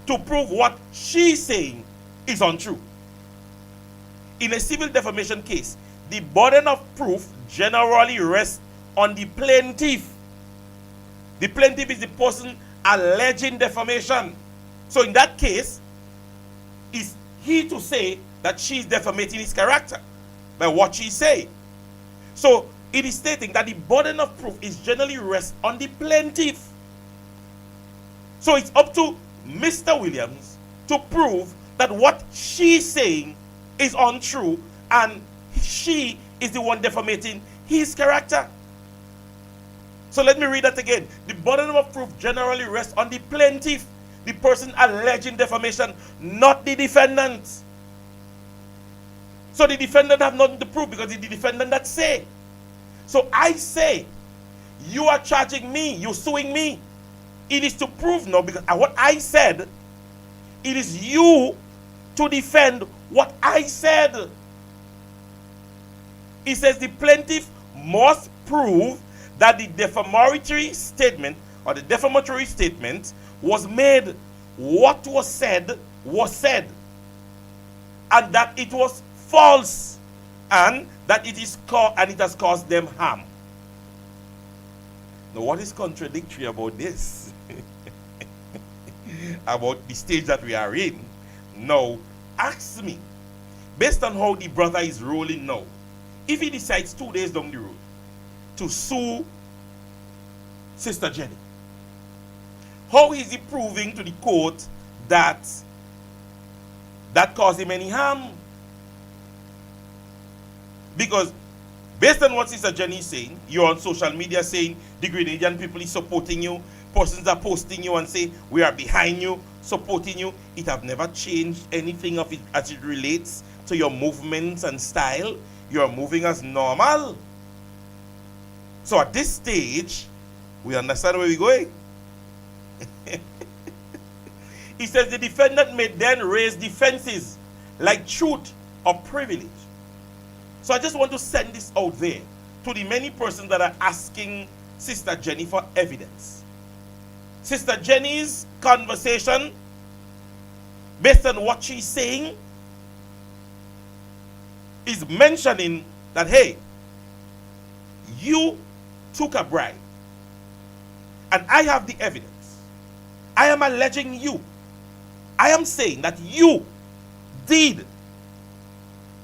to prove what she's saying is untrue. In a civil defamation case, the burden of proof generally rests on the plaintiff. The plaintiff is the person alleging defamation. So in that case, is he to say that she is defamating his character by what she say. So it is stating that the burden of proof is generally rests on the plaintiff. So it's up to Mr. Williams to prove that what she's saying is untrue and she is the one defamating his character. So let me read that again. The burden of proof generally rests on the plaintiff, the person alleging defamation, not the defendant. So the defendant have nothing to prove because it's the defendant that say. So I say, you are charging me, you're suing me. It is to prove no, because what I said, it is you to defend what I said. It says the plaintiff must prove that the defamatory statement or the defamatory statement was made, what was said, and that it was false, and that it is and it has caused them harm. Now, what is contradictory about this? About the stage that we are in? Now, ask me, based on how the brother is rolling now, if he decides 2 days down the road to sue Sister Jenny, how is he proving to the court that caused him any harm? Because based on what Sister Jenny is saying, you're on social media saying the Grenadian people is supporting you, persons are posting you and say we are behind you, supporting you. It have never changed anything of it as it relates to your movements and style. You're moving as normal. So at this stage, we understand where we're going. He says the defendant may then raise defenses like truth or privilege. So I just want to send this out there to the many persons that are asking Sister Jenny for evidence. Sister Jenny's conversation, based on what she's saying, is mentioning that, hey, you took a bribe. And I have the evidence. I am alleging you. I am saying that you did.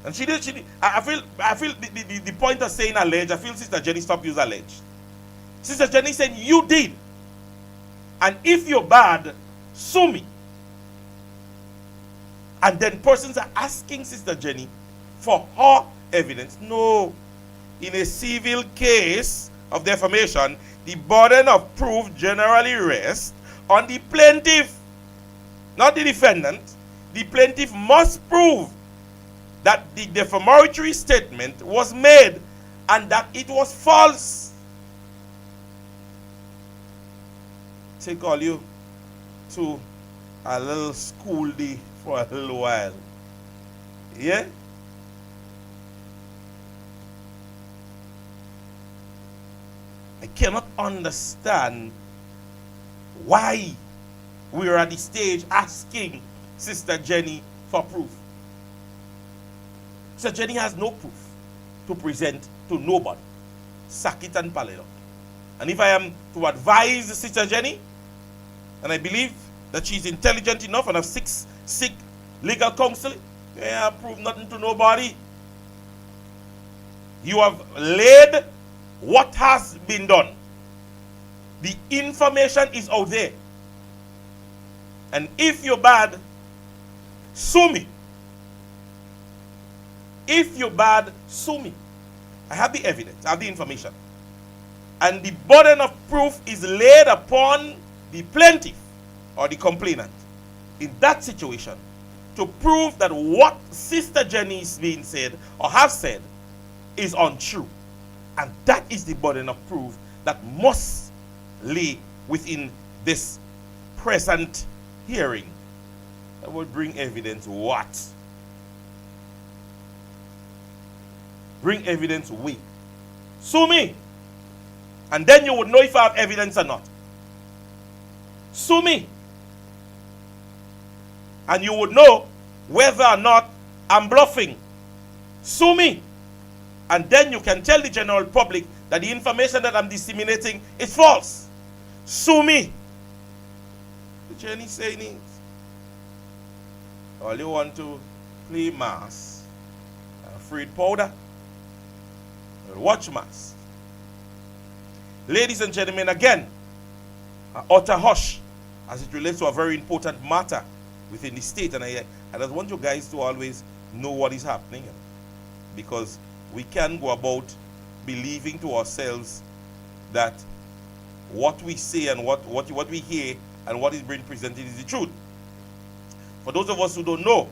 And she did. I feel the point of saying allege, I feel Sister Jenny stop using allege. Sister Jenny saying you did. And if you're bad, sue me. And then persons are asking Sister Jenny for her evidence. No. In a civil case of defamation, the burden of proof generally rests on the plaintiff, not the defendant. The plaintiff must prove that the defamatory statement was made and that it was false. Take all you to a little school day for a little while. Yeah? I cannot understand why we are at the stage asking Sister Jenny for proof. Sister Jenny has no proof to present to nobody. Sack it and pal it up. And if I am to advise Sister Jenny, and I believe that she's intelligent enough and have seek legal counsel, yeah, prove nothing to nobody. You have laid what has been done. The information is out there. And if you're bad, sue me. If you're bad, sue me. I have the evidence, I have the information. And the burden of proof is laid upon the plaintiff or the complainant in that situation to prove that what Sister Jenny is being said or have said is untrue. And that is the burden of proof that must lay within this present hearing. I will bring evidence what? Bring evidence we. Sue me. And then you would know if I have evidence or not. Sue me. And you would know whether or not I'm bluffing. Sue me. And then you can tell the general public that the information that I'm disseminating is false. Sue me. The Chinese saying is, all you want to play mass, afraid powder, watch mass. Ladies and gentlemen, again, utter hush as it relates to a very important matter within the state. And I just want you guys to always know what is happening, because we can go about believing to ourselves that what we say and what we hear and what is being presented is the truth. For those of us who don't know,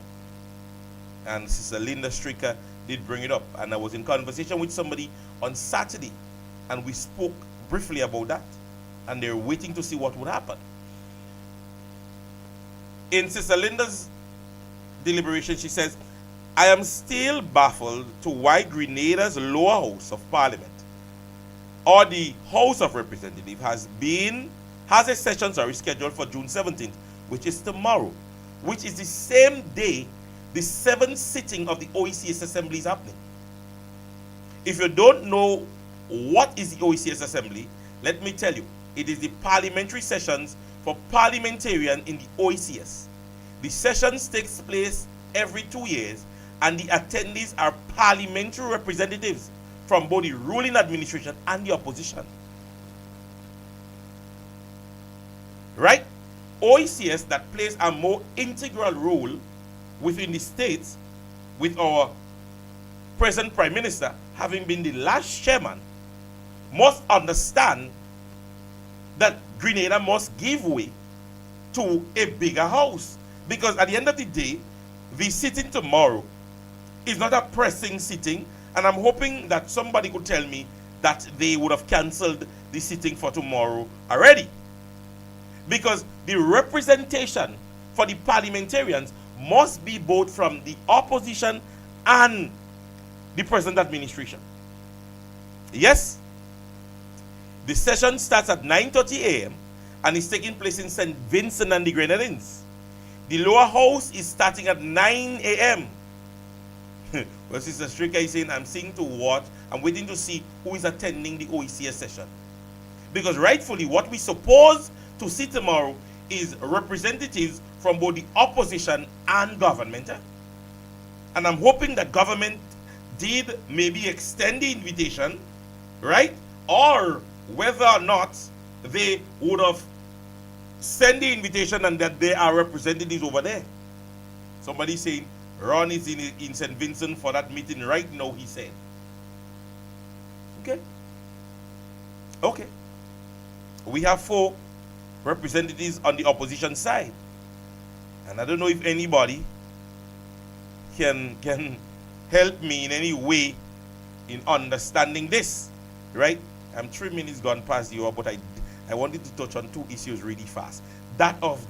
and Sister Linda Stricker did bring it up, and I was in conversation with somebody on Saturday, and we spoke briefly about that, and they're waiting to see what would happen. In Sister Linda's deliberation, she says, I am still baffled to why Grenada's lower house of parliament, or the House of Representatives, has a session scheduled for June 17th, which is tomorrow, which is the same day the 7th sitting of the OECS Assembly is happening. If you don't know what is the OECS Assembly, let me tell you, it is the parliamentary sessions for parliamentarians in the OECS. The sessions takes place every 2 years, and the attendees are parliamentary representatives from both the ruling administration and the opposition. Right? OECS that plays a more integral role within the states, with our present Prime Minister having been the last chairman, must understand that Grenada must give way to a bigger house. Because at the end of the day, the sitting tomorrow is not a pressing sitting, and I'm hoping that somebody could tell me that they would have cancelled the sitting for tomorrow already. Because the representation for the parliamentarians must be both from the opposition and the present administration. Yes, the session starts at 9:30 a.m. and is taking place in St. Vincent and the Grenadines. The lower house is starting at 9 a.m. Well, Sister Stricker is saying, I'm seeing to watch, I'm waiting to see who is attending the OECS session. Because rightfully, what we suppose to see tomorrow is representatives from both the opposition and government. And I'm hoping that government did maybe extend the invitation, right? Or whether or not they would have sent the invitation and that there are representatives over there. Somebody saying, Ron is in St. Vincent for that meeting right now, he said. Okay. Okay. We have 4 representatives on the opposition side. And I don't know if anybody can help me in any way in understanding this, right? I'm 3 minutes gone past the hour, but I wanted to touch on 2 issues really fast. That of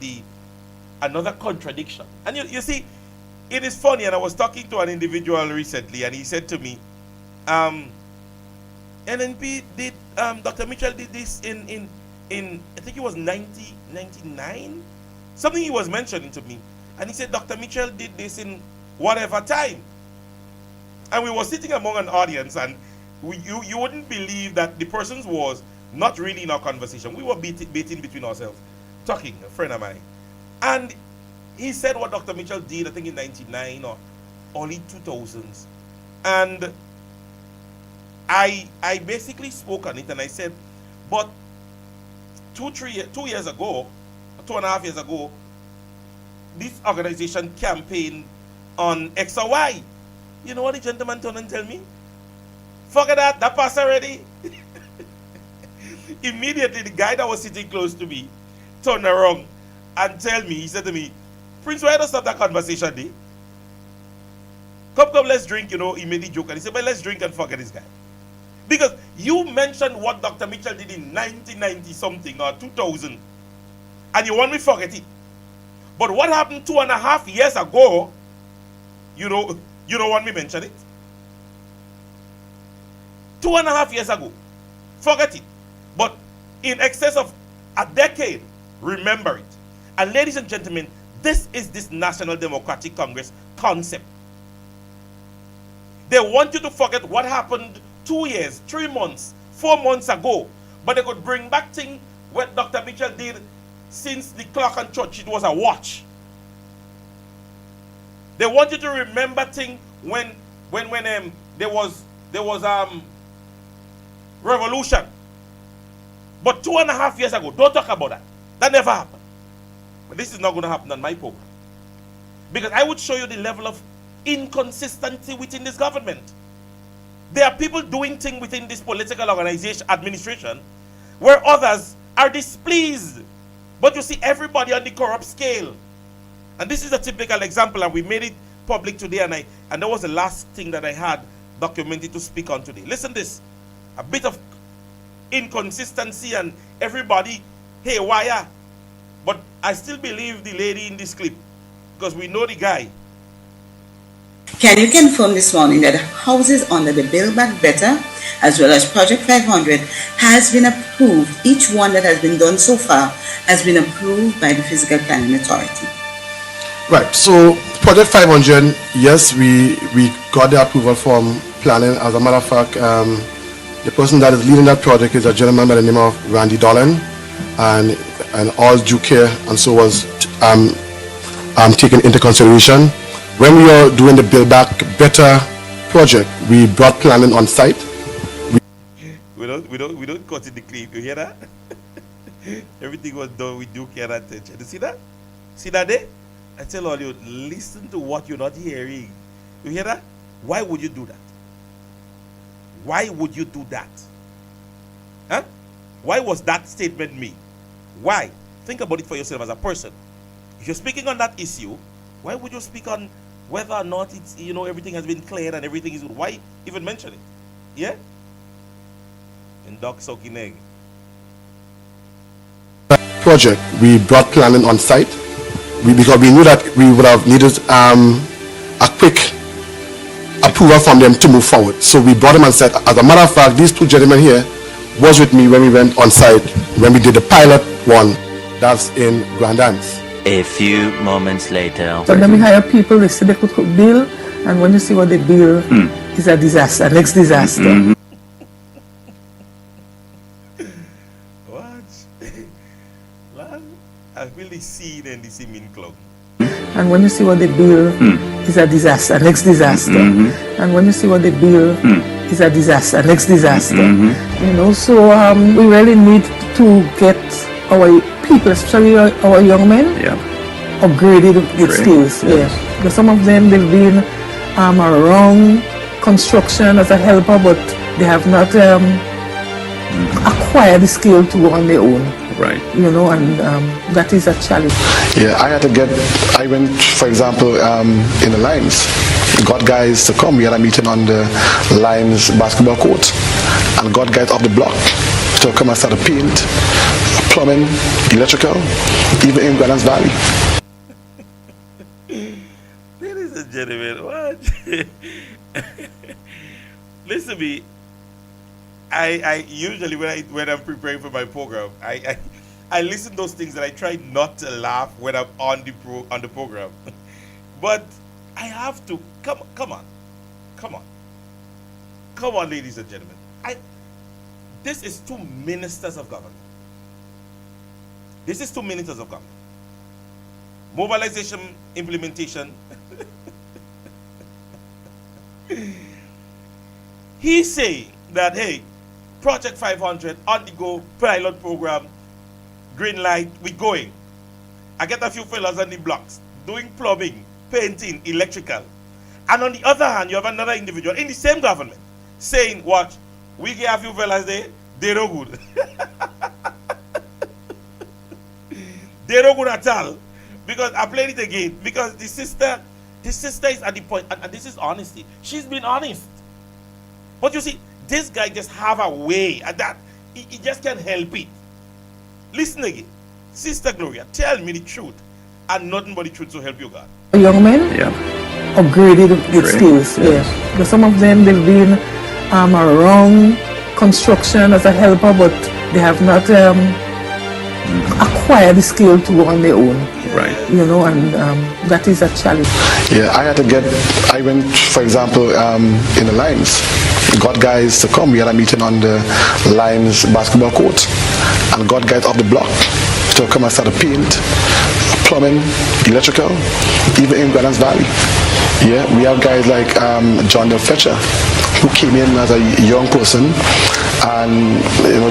another contradiction. And you see, it is funny, and I was talking to an individual recently, and he said to me, NNP did, Dr. Mitchell did this in I think it was 1999, something he was mentioning to me, and he said Dr. Mitchell did this in whatever time, and we were sitting among an audience, and you wouldn't believe that the person was not really in our conversation. We were beating between ourselves, talking, a friend of mine, and he said what Dr. Mitchell did, I think in 99 or early 2000s, and I basically spoke on it, and I said, but 2 years ago, 2.5 years ago, this organization campaigned on X or Y. You know what the gentleman turned and tell me? Forget that passed already. Immediately, the guy that was sitting close to me turned around and tell me, he said to me, Prince, why don't stop that conversation, day? Come, let's drink, he made the joke, and he said, well, let's drink and forget this guy. Because you mentioned what Dr. Mitchell did in 1990 something or 2000. And you want me to forget it. But what happened 2.5 years ago, you don't want me to mention it? 2.5 years ago. Forget it. But in excess of a decade, remember it. And ladies and gentlemen, this is this National Democratic Congress concept. They want you to forget what happened 2 years, 3 months, 4 months ago. But they could bring back things what Dr. Mitchell did since the clock on church, it was a watch. They want you to remember things when there was revolution. But 2.5 years ago, don't talk about that. That never happened. But this is not going to happen on my program. Because I would show you the level of inconsistency within this government. There are people doing things within this political organization, administration, where others are displeased. But you see everybody on the corrupt scale. And this is a typical example, and we made it public today, and that was the last thing that I had documented to speak on today. Listen this. A bit of inconsistency and everybody haywire. But I still believe the lady in this clip, because we know the guy. Can you confirm this morning that houses under the Build Back Better as well as Project 500 has been approved? Each one that has been done so far has been approved by the Physical Planning Authority. Right, so Project 500, yes, we got the approval from planning. As a matter of fact, the person that is leading that project is a gentleman by the name of Randy Dolan, and all due care and so was taken into consideration. When we are doing the Build Back Better project, we brought planning on site. We don't cut in the clip. You hear that? Everything was done with due care and attention. You see that? See that there? I tell all you, listen to what you're not hearing. You hear that? Why would you do that? Why would you do that? Huh? Why was that statement made? Why? Think about it for yourself as a person. If you're speaking on that issue, why would you speak on whether or not it's, everything has been cleared and everything is good? Why even mention it? Yeah? And dog sucking egg. Project, we brought planning on site because we knew that we would have needed a quick approval from them to move forward. So we brought them on site. As a matter of fact, these two gentlemen here was with me when we went on site, when we did the pilot one. That's in Grand Anse. A few moments later. So then we hire people, they say they could bill, and when you see what they bill, it's a disaster, next disaster. What? Lad, I've really seen in the swimming club. And when you see what they bill, it's a disaster, next disaster. And when you see what they bill, it's a disaster, next disaster. So we really need to get our people, especially our young men, upgraded with skills. Yes. Because some of them, they've been around construction as a helper, but they have not acquired the skill to go on their own. Right. And that is a challenge. Yeah, I went, for example, in the Lions, got guys to come. We had a meeting on the Lions basketball court, and got guys off the block to come and start to paint, plumbing, electrical, even in Grand Anse Valley. Ladies and gentlemen, what? Listen to me. I usually when I'm preparing for my program, I listen to those things and I try not to laugh when I'm on the program. But I have to come on, ladies and gentlemen. This is two ministers of government. This is 2 ministers of government. Mobilization, implementation. He's saying that, hey, Project 500, on the go, pilot program, green light, we going. I get a few fellas on the blocks doing plumbing, painting, electrical. And on the other hand, you have another individual in the same government saying, what? We get a few fellas there, they're no good. They're no good at all. Because I played it again. Because the sister is at the point, and this is honesty. She's been honest. But you see, this guy just have a way at that. He just can't help it. Listen again. Sister Gloria, tell me the truth and nothing but the truth, so help you God. Young men, upgraded with skills. Yes. Because some of them, they've been around construction as a helper, but they have not acquired the skill to go on their own. Right. You know, and that is a challenge. Yeah, I went, for example, in the Lions. Got guys to come. We had a meeting on the Lions basketball court, and got guys off the block to come and start to paint, plumbing, electrical, even in Granance Valley. Yeah, we have guys like John Del Fletcher, who came in as a young person and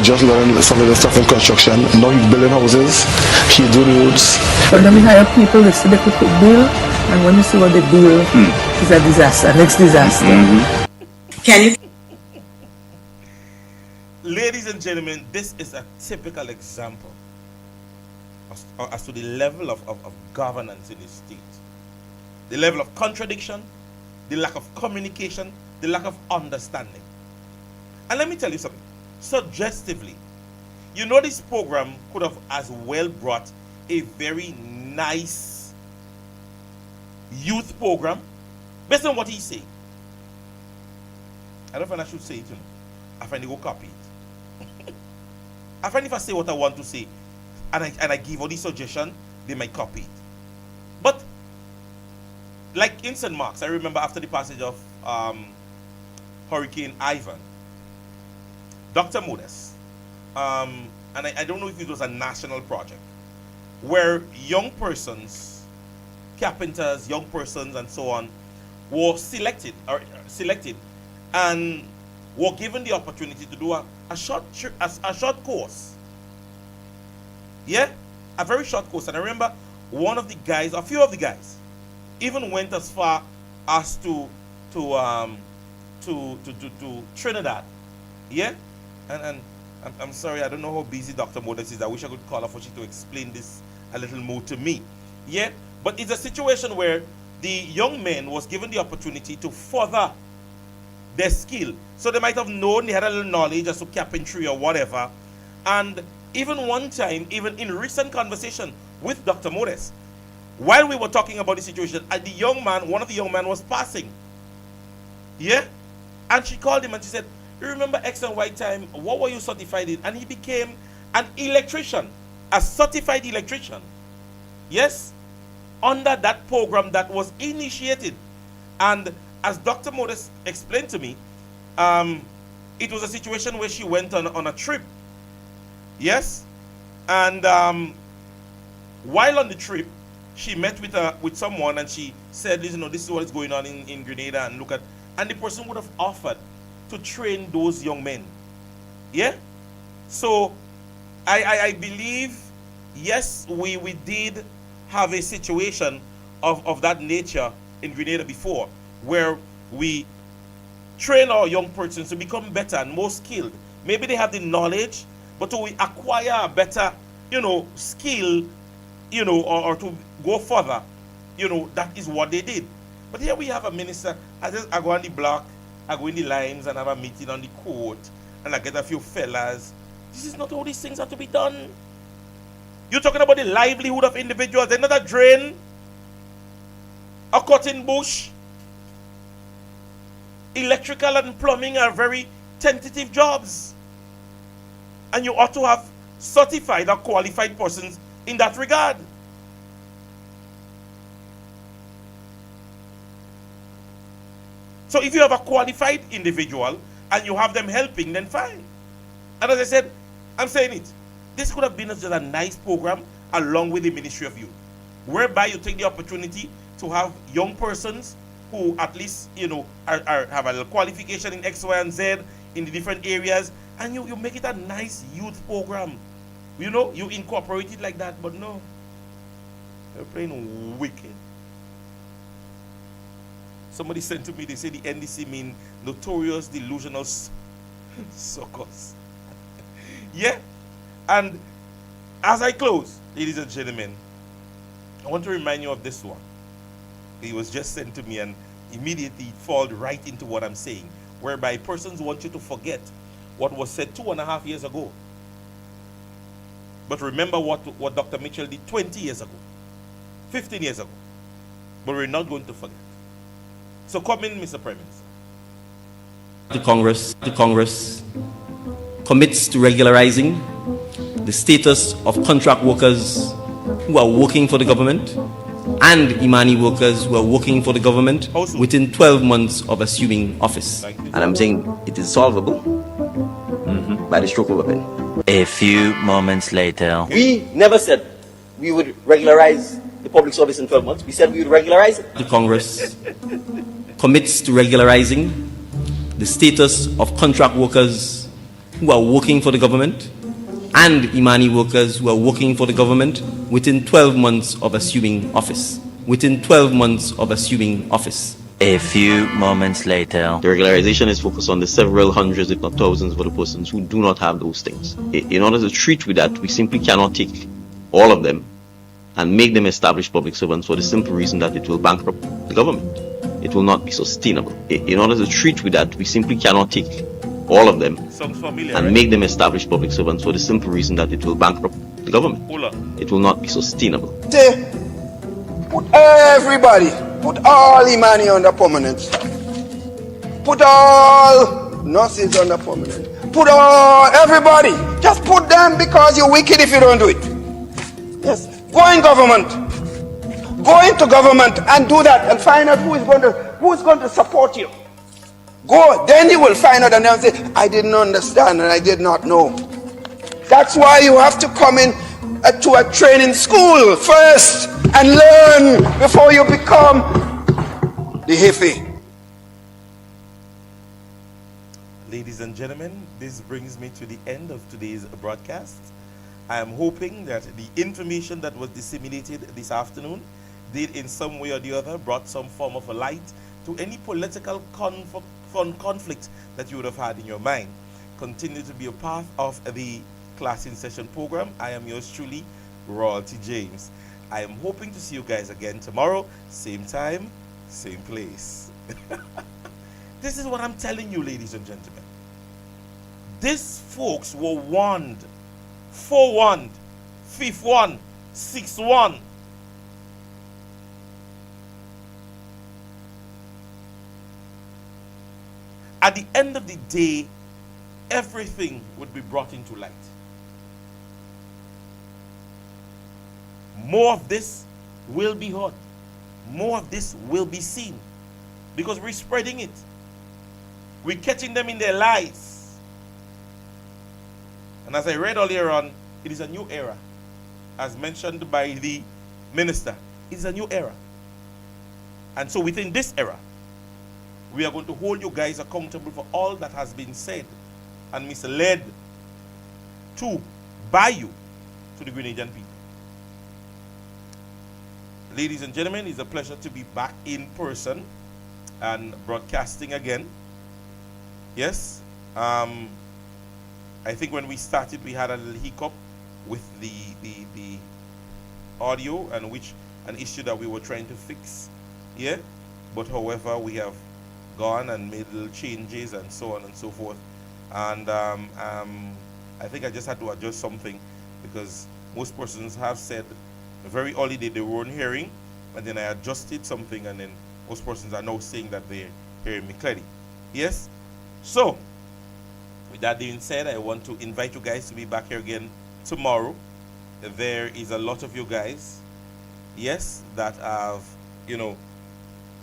just learned some of the stuff in construction. Now he's building houses, he's doing roads. But then we hire people, they say they could build, and when you see what they build, it's a disaster, next disaster. Can you? Ladies and gentlemen, this is a typical example as to the level of governance in the state. The level of contradiction, the lack of communication, the lack of understanding. And let me tell you something, suggestively, this program could have as well brought a very nice youth program based on what he's saying. I don't find I should say it, I find they go copy it. I find if I say what I want to say and I give all these suggestions, they might copy it. But like in St. Mark's, I remember after the passage of Hurricane Ivan, Dr. Modest, and I don't know if it was a national project, where young persons, carpenters, young persons and so on, were selected and were given the opportunity to do a short course. Yeah, a very short course. And I remember one of the guys, a few of the guys, even went as far as to Trinidad. Yeah, and I'm sorry, I don't know how busy Dr. Modest is. I wish I could call her for she to explain this a little more to me. Yeah, but it's a situation where the young men was given the opportunity to further their skill. So they might have known, they had a little knowledge as to carpentry or whatever. And even one time, even in recent conversation with Dr. Modest, while we were talking about the situation, one of the young men was passing. Yeah? And she called him and she said, you remember X and Y time, what were you certified in? And he became an electrician, a certified electrician. Yes? Under that program that was initiated. And as Dr. Modest explained to me, it was a situation where she went on a trip. Yes? And while on the trip, she met with someone and she said, listen, this is what is going on in Grenada, and look at, and the person would have offered to train those young men. Yeah? So I believe, yes, we did have a situation of that nature in Grenada before, where we train our young persons to become better and more skilled. Maybe they have the knowledge, but to acquire a better, skill, or to go further, that is what they did. But here we have a minister, I go on the block, I go in the lines and have a meeting on the court, and I get a few fellas. This is not how these things have to be done. You're talking about the livelihood of individuals. They're not a drain, a cutting bush. Electrical and plumbing are very tentative jobs. And you ought to have certified or qualified persons in that regard. So if you have a qualified individual and you have them helping, then fine. And as I said, I'm saying it, this could have been just a nice program along with the Ministry of Youth, whereby you take the opportunity to have young persons who at least, have a little qualification in X, Y, and Z in the different areas, and you make it a nice youth program. You incorporate it like that, but no. They're playing wicked. Somebody sent to me, they say the NDC mean notorious delusional suckers. Yeah? And as I close, ladies and gentlemen, I want to remind you of this one. It was just sent to me and immediately fall right into what I'm saying, whereby persons want you to forget what was said 2.5 years ago. But remember what Dr. Mitchell did 20 years ago, 15 years ago. But we're not going to forget. So come in, Mr. Prime Minister. The Congress commits to regularizing the status of contract workers who are working for the government and Imani workers who are working for the government within 12 months of assuming office. And I'm saying it is solvable by the stroke of a pen. A few moments later. We never said we would regularize the public service in 12 months. We said we would regularize it. The Congress commits to regularizing the status of contract workers who are working for the government and Imani workers who are working for the government within 12 months of assuming office. Within 12 months of assuming office. A few moments later. The regularization is focused on the several hundreds, if not thousands, of the persons who do not have those things. In order to treat with that, we simply cannot take all of them and make them established public servants for the simple reason that it will bankrupt the government. It will not be sustainable. In order to treat with that, we simply cannot take all of them and make them established public servants for the simple reason that it will bankrupt the government. It will not be sustainable. Put everybody, put all Imani under permanent. Put all nurses under permanent. Put all, everybody. Just put them because you're wicked if you don't do it. Yes. Go in government. Go into government and do that and find out who's going to support you. Go, then you will find out and they'll say, I didn't understand and I did not know. That's why you have to come in to a training school first and learn before you become the hippie. Ladies and gentlemen, this brings me to the end of today's broadcast. I am hoping that the information that was disseminated this afternoon did in some way or the other brought some form of a light to any political conflict that you would have had in your mind. Continue to be a part of the Class in Session program. I am yours truly, Royalty James. I am hoping to see you guys again tomorrow, same time, same place. This is what I'm telling you, ladies and gentlemen. These folks were warned, forewarned, fifth one, sixth one. At the end of the day, everything would be brought into light. More of this will be heard. More of this will be seen. Because we're spreading it. We're catching them in their lies. And as I read earlier on, it is a new era. As mentioned by the minister, it is a new era. And so within this era, we are going to hold you guys accountable for all that has been said and misled to, by you, to the Grenadian people. Ladies and gentlemen, it's a pleasure to be back in person and broadcasting again. Yes, I think when we started, we had a little hiccup with the audio, and an issue that we were trying to fix. Yeah, but however, we have gone and made little changes and so on and so forth. And I think I just had to adjust something because most persons have said very early they weren't hearing, and then I adjusted something, and then most persons are now saying that they're hearing me clearly. Yes? So, with that being said, I want to invite you guys to be back here again tomorrow. There is a lot of you guys, yes, that have,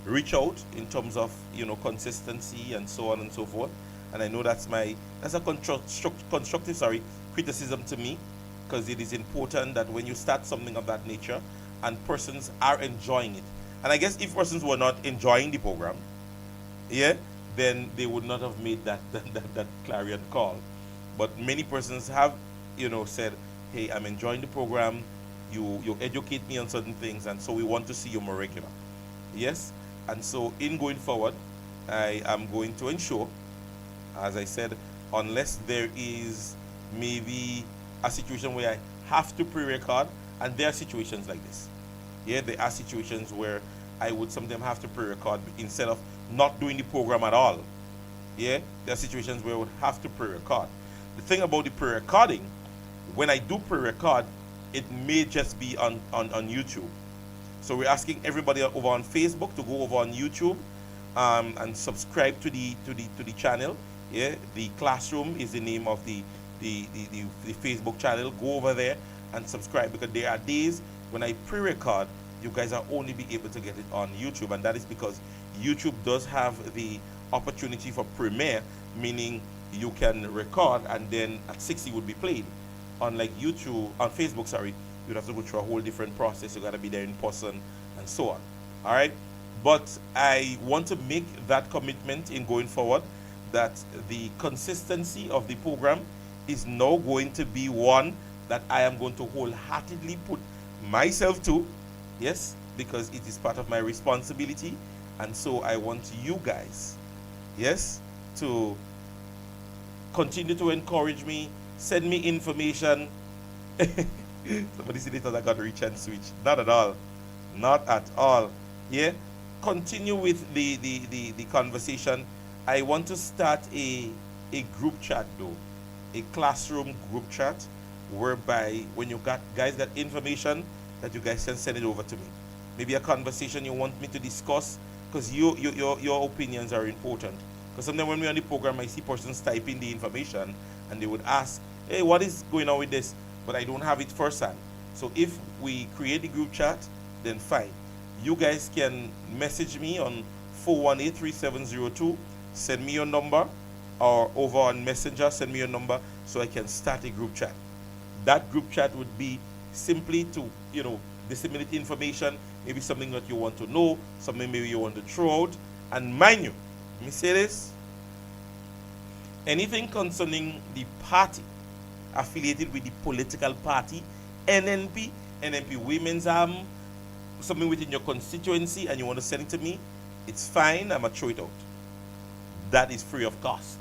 reach out in terms of, consistency and so on and so forth. And I know that's a constructive criticism to me, because it is important that when you start something of that nature and persons are enjoying it. And I guess if persons were not enjoying the program, yeah, then they would not have made that clarion call. But many persons have, said, hey, I'm enjoying the program, you educate me on certain things, and so we want to see you more regular. Yes? And so in going forward, I am going to ensure, as I said, unless there is maybe a situation where I have to pre-record, and there are situations like this. Yeah, there are situations where I would sometimes have to pre-record instead of not doing the program at all. Yeah, there are situations where I would have to pre-record. The thing about the pre-recording, when I do pre-record, it may just be on YouTube. So we're asking everybody over on Facebook to go over on YouTube and subscribe to the channel. Yeah, the Classroom is the name of the Facebook channel. Go over there and subscribe, because there are days when I pre-record, you guys are only be able to get it on YouTube, and that is because YouTube does have the opportunity for premiere, meaning you can record and then at 60 would be played. Unlike YouTube, on Facebook, sorry, you'd have to go through a whole different process. You gotta be there in person and so on. All right, but I want to make that commitment in going forward, that the consistency of the program is now going to be one that I am going to wholeheartedly put myself to, yes, because it is part of my responsibility. And so I want you guys, yes, to continue to encourage me, send me information. Somebody said it as I got reach and switch. Not at all. Not at all. Yeah? Continue with the conversation. I want to start a group chat though. A classroom group chat, whereby when you guys got information, that you guys can send it over to me. Maybe a conversation you want me to discuss, because your opinions are important. Because sometimes when we're on the program, I see persons typing the information and they would ask, hey, what is going on with this? But I don't have it firsthand. So if we create the group chat, then fine. You guys can message me on 418-3702, send me your number, or over on Messenger, send me your number so I can start a group chat. That group chat would be simply to, disseminate information, maybe something that you want to know, something maybe you want to throw out. And mind you, let me say this, anything concerning the party affiliated with the political party, NNP Women's something within your constituency, and you want to send it to me, it's fine, I'm going to throw it out. That is free of cost.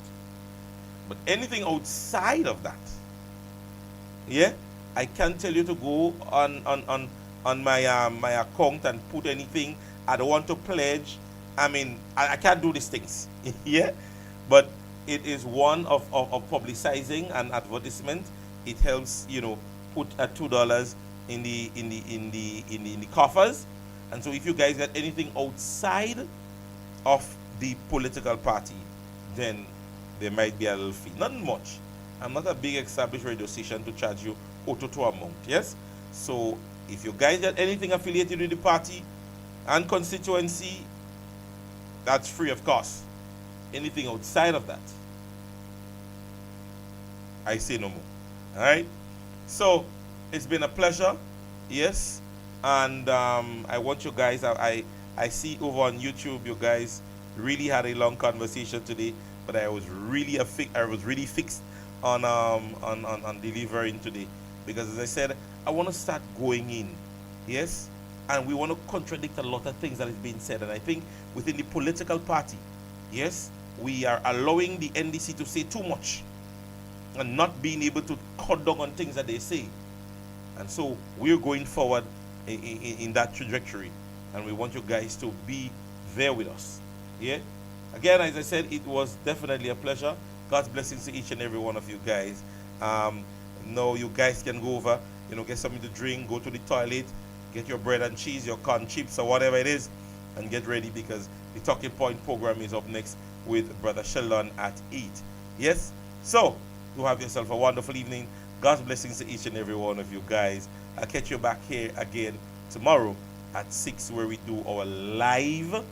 But anything outside of that, yeah, I can't tell you to go on my account and put anything. I don't want to pledge. I mean, I can't do these things. Yeah, but it is one of publicizing and advertisement. It helps, put $2 in the coffers. And so if you guys get anything outside of the political party, then there might be a little fee. Not much. I'm not a big established radio station to charge you auto amount. Yes. So if you guys get anything affiliated with the party and constituency, that's free of cost. Anything outside of that, I say no more. All right. So it's been a pleasure. Yes. And I want you guys, I see over on YouTube, you guys really had a long conversation today, but I was really fixed on delivering today, because as I said, I want to start going in. Yes. And we want to contradict a lot of things that is being said. And I think within the political party, yes, we are allowing the NDC to say too much and not being able to cut down on things that they say. And so we're going forward in that trajectory. And we want you guys to be there with us. Yeah. Again, as I said, it was definitely a pleasure. God's blessings to each and every one of you guys. Now you guys can go over, get something to drink, go to the toilet, get your bread and cheese, your corn chips, or whatever it is, and get ready, because the Talking Point program is up next with Brother Sheldon at 8. Yes? So, you have yourself a wonderful evening. God's blessings to each and every one of you guys. I'll catch you back here again tomorrow at 6, where we do our live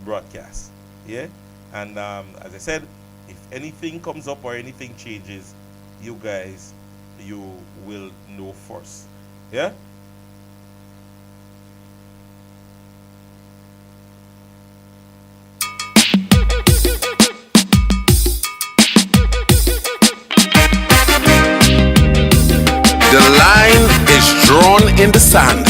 broadcast. Yeah? And as I said, if anything comes up or anything changes, you guys, you will know first. Yeah? The line is drawn in the sand.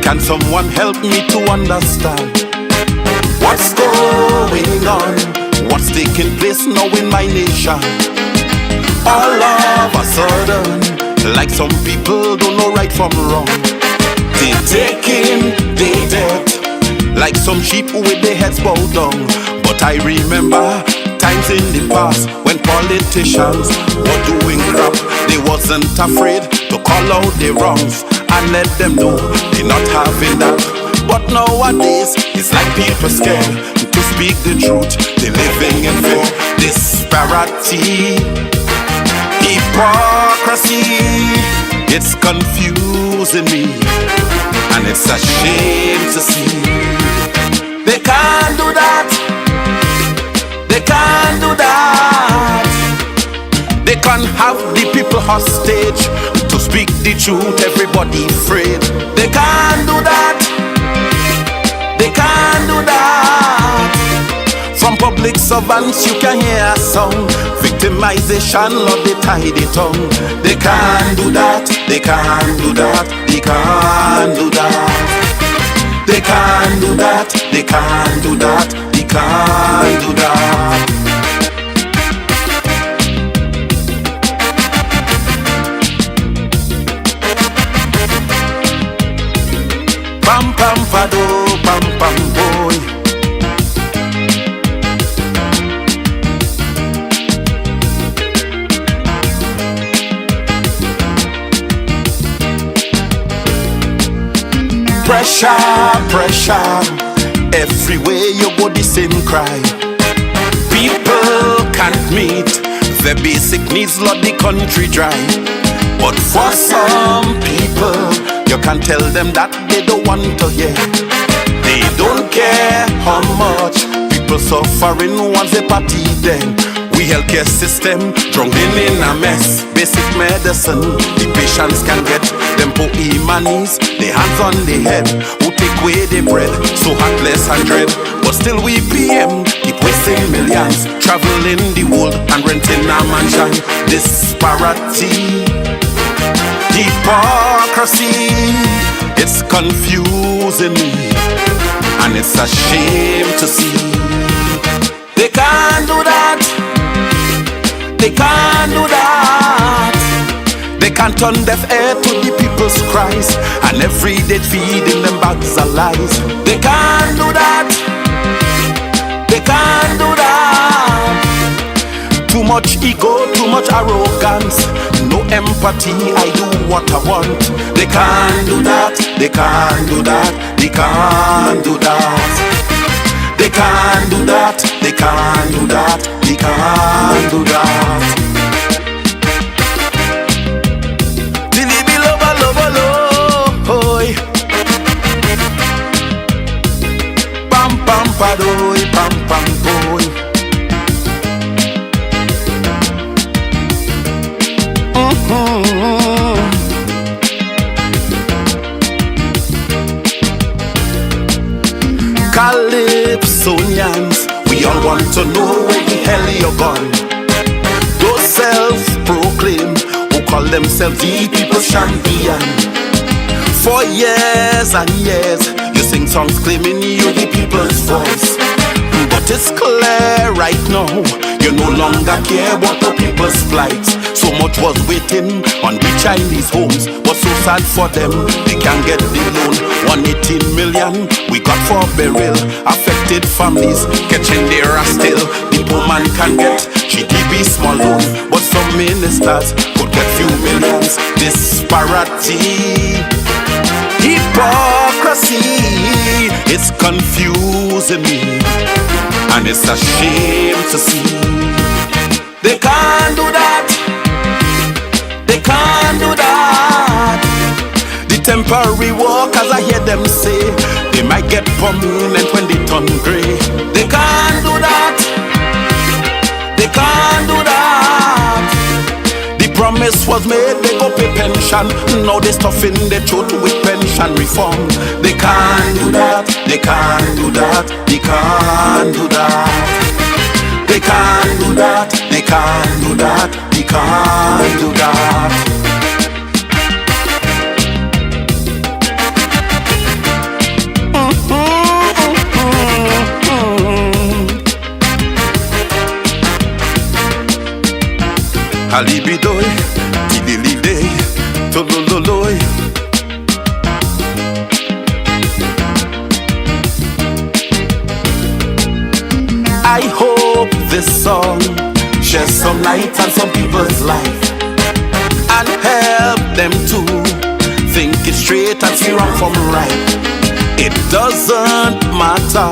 Can someone help me to understand what's going on? What's taking place now in my nation? All of a sudden, like some people don't know right from wrong. They taking their death like some sheep with their heads bowed down. But I remember times in the past when politicians were doing crap. They wasn't afraid to call out their wrongs and let them know they're not having that. But nowadays, it's like people scared to speak the truth. They're living in fear. Disparity, hypocrisy, it's confusing me, and it's a shame to see. They can't do that. They can't do that. They can't have the people hostage to speak the truth. Everybody afraid. They can't do that. They can't do that. From public servants you can hear a song. Victimization, Lord, they tie the tongue. They can't do that. They can't do that. They can't do that. They can't do that. They can't do that. They can't do that. Pam pam fado, pam pam boy. Pressure, pressure, everywhere you go the same cry. People can't meet their basic needs, Lord, the country dry. But for some people, you can tell them that they don't want to hear. They don't care how much people suffering once they party then. We healthcare system drowning in a mess. Basic medicine, the patients can get them poor imanis, the hands on the head, who take away the bread, so heartless and dread. But still we PM keep wasting millions, traveling the world and renting a mansion. Disparity, hypocrisy, it's confusing me, and it's a shame to see. They can't do that. They can't do that. They can't turn deaf ear to the people's cries, and every day feeding them bags of lies. They can't do that. They can't do that. Too much ego, too much arrogance, no empathy, I do what I want. They can't do that. They can't do that. They can't do that. They can't do that. They can't do that. They can't do that. Dilibi loba loba loy. Pam pam padoy, pam pam boy. Calypsonians, we all want to know where the hell you're gone. Those self-proclaimed who call themselves the people's champion. For years and years, you sing songs claiming you're the people's voice. But it's clear right now, you no longer care about the people's plight. So much was waiting on the Chinese homes, but so sad for them, they can't get the loan. 118 million we got for burial. Affected families catching their ass still. The poor man can get GDP small loan, but some ministers could get few millions. Disparity, hypocrisy, it's confusing me, and it's a shame to see. They can't do that. They can't do that. The temporary workers, I hear them say, they might get permanent when they turn grey. They can't do that. They can't do that. The promise was made, they go pay pension. Now they stuffing their throat with pension reform. They can't do that. They can't do that. They can't do that. They can't do that. They can't do that. They can't do that. Alibidoy, Tidiliday, Tolololoy. I hope this song sheds some light on some people's life and help them to think it straight and see wrong from right. It doesn't matter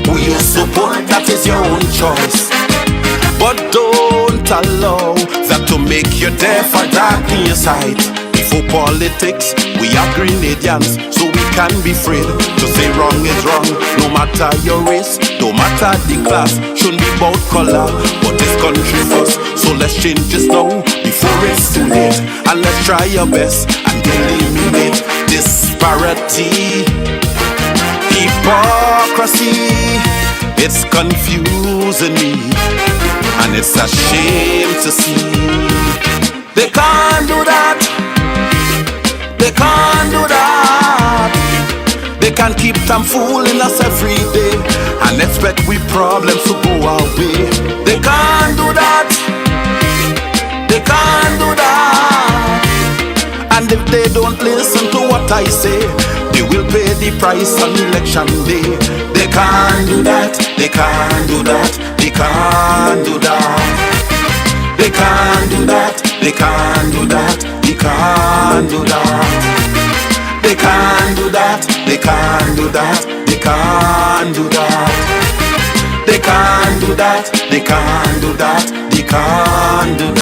who you support, that is your own choice. But don't allow that to make you deaf or darken your sight. Before politics, we are Grenadians, so we can be free to say wrong is wrong. No matter your race, no matter the class, shouldn't be about color, but this country first. So let's change this now before it's too late, and let's try our best and eliminate disparity, hypocrisy. It's confusing me, and it's a shame to see. They can't do that. They can't do that. They can't keep them fooling us every day and expect we problems to go away. They can't do that. They can't do that. And if they don't listen to what I say, they will pay the price on election day. They can't do that. They can't do that. They can't do that. They can't do that. They can't do that. They can't do that. They can't do that. They can't do that. They can't do that. They can't do that. They can't do that. They can't do that.